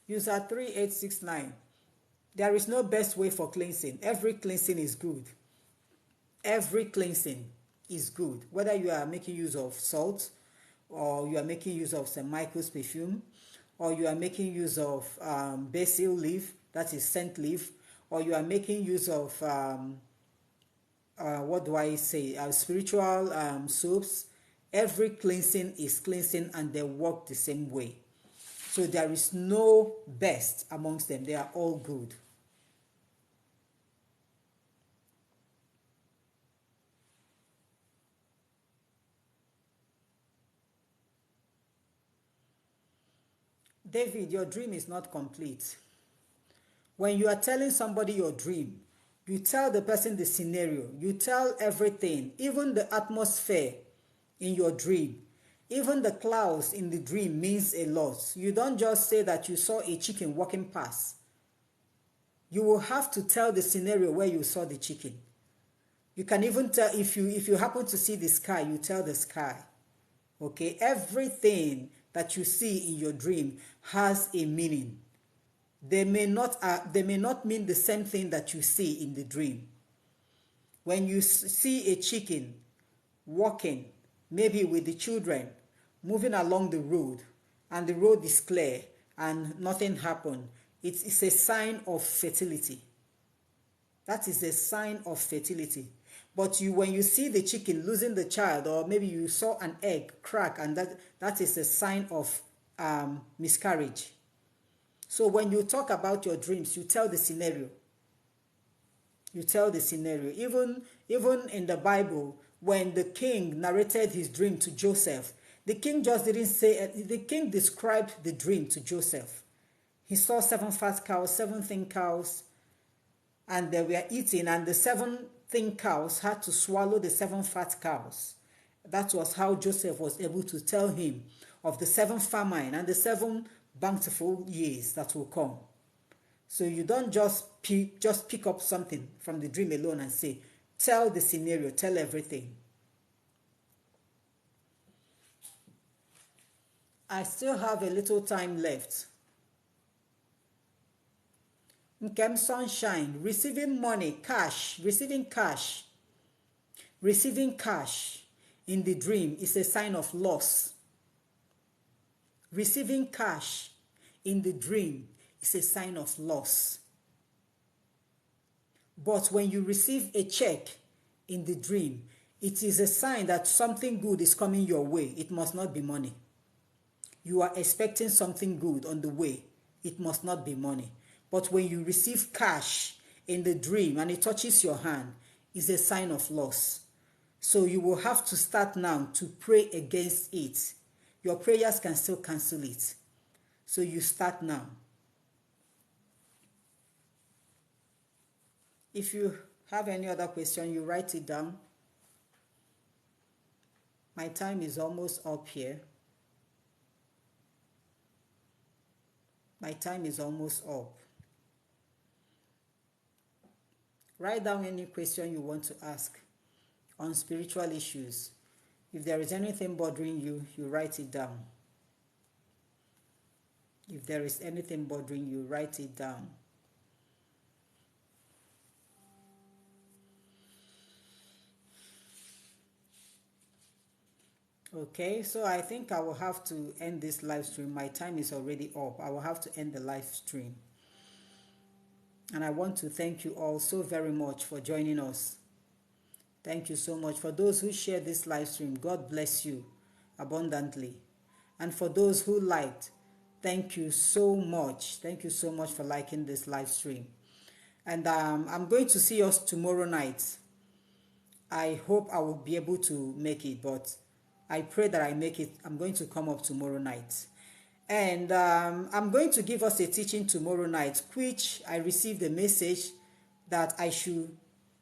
User 3869. There is no best way for cleansing. Every cleansing is good. Every cleansing is good. Whether you are making use of salt, or you are making use of St. Michael's perfume, or you are making use of basil leaf, that is scent leaf, or you are making use of, what do I say, spiritual soaps. Every cleansing is cleansing and they work the same way. So there is no best amongst them. They are all good. David, your dream is not complete. When you are telling somebody your dream, you tell the person the scenario, you tell everything, even the atmosphere in your dream. Even the clouds in the dream means a lot. You don't just say that you saw a chicken walking past. You will have to tell the scenario where you saw the chicken. You can even tell if you happen to see the sky, you tell the sky. Okay, everything that you see in your dream has a meaning. They may not mean the same thing that you see in the dream. When you see a chicken walking, maybe with the children, moving along the road, and the road is clear and nothing happened, it's a sign of fertility. That is a sign of fertility. But when you see the chicken losing the child, or maybe you saw an egg crack, and that is a sign of miscarriage. So when you talk about your dreams, you tell the scenario. You tell the scenario. Even in the Bible, when the king narrated his dream to Joseph, the king just didn't say, the king described the dream to Joseph. He saw 7 fat cows, 7 thin cows, and they were eating, and the 7 thin cows had to swallow the 7 fat cows. That was how Joseph was able to tell him of the 7 famine and the 7 bountiful years that will come. So you don't just pick up something from the dream alone and say, tell the scenario, tell everything. I still have a little time left. Nkem Sunshine, receiving money, cash, receiving cash. Receiving cash in the dream is a sign of loss. Receiving cash in the dream is a sign of loss. But when you receive a check in the dream, it is a sign that something good is coming your way. It must not be money. You are expecting something good on the way. It must not be money. But when you receive cash in the dream and it touches your hand, it's a sign of loss. So you will have to start now to pray against it. Your prayers can still cancel it. So you start now. If you have any other question, you write it down. My time is almost up here. My time is almost up. Write down any question you want to ask on spiritual issues. If there is anything bothering you, you write it down. If there is anything bothering you, write it down. Okay, so I think I will have to end this live stream. My time is already up. I will have to end the live stream. And I want to thank you all so very much for joining us. Thank you so much. For those who share this live stream, God bless you abundantly. And for those who liked, thank you so much. Thank you so much for liking this live stream. And I'm going to see us tomorrow night. I hope I will be able to make it, but I pray that I make it. I'm going to come up tomorrow night. And I'm going to give us a teaching tomorrow night, which I received a message that I should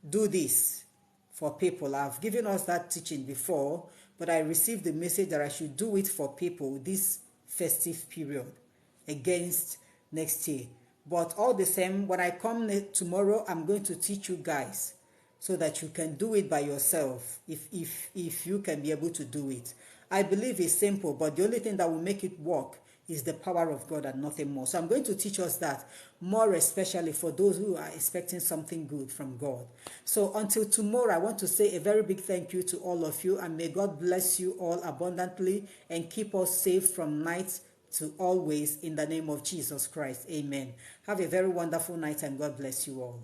do this for people. I've given us that teaching before, but I received the message that I should do it for people this festive period against next year. But all the same, when I come tomorrow, I'm going to teach you guys so that you can do it by yourself if you can be able to do it. I believe it's simple, but the only thing that will make it work is the power of God and nothing more. So I'm going to teach us that, more especially for those who are expecting something good from God. So until tomorrow, I want to say a very big thank you to all of you, and may God bless you all abundantly and keep us safe from night to always, in the name of Jesus Christ. Amen. Have a very wonderful night and God bless you all.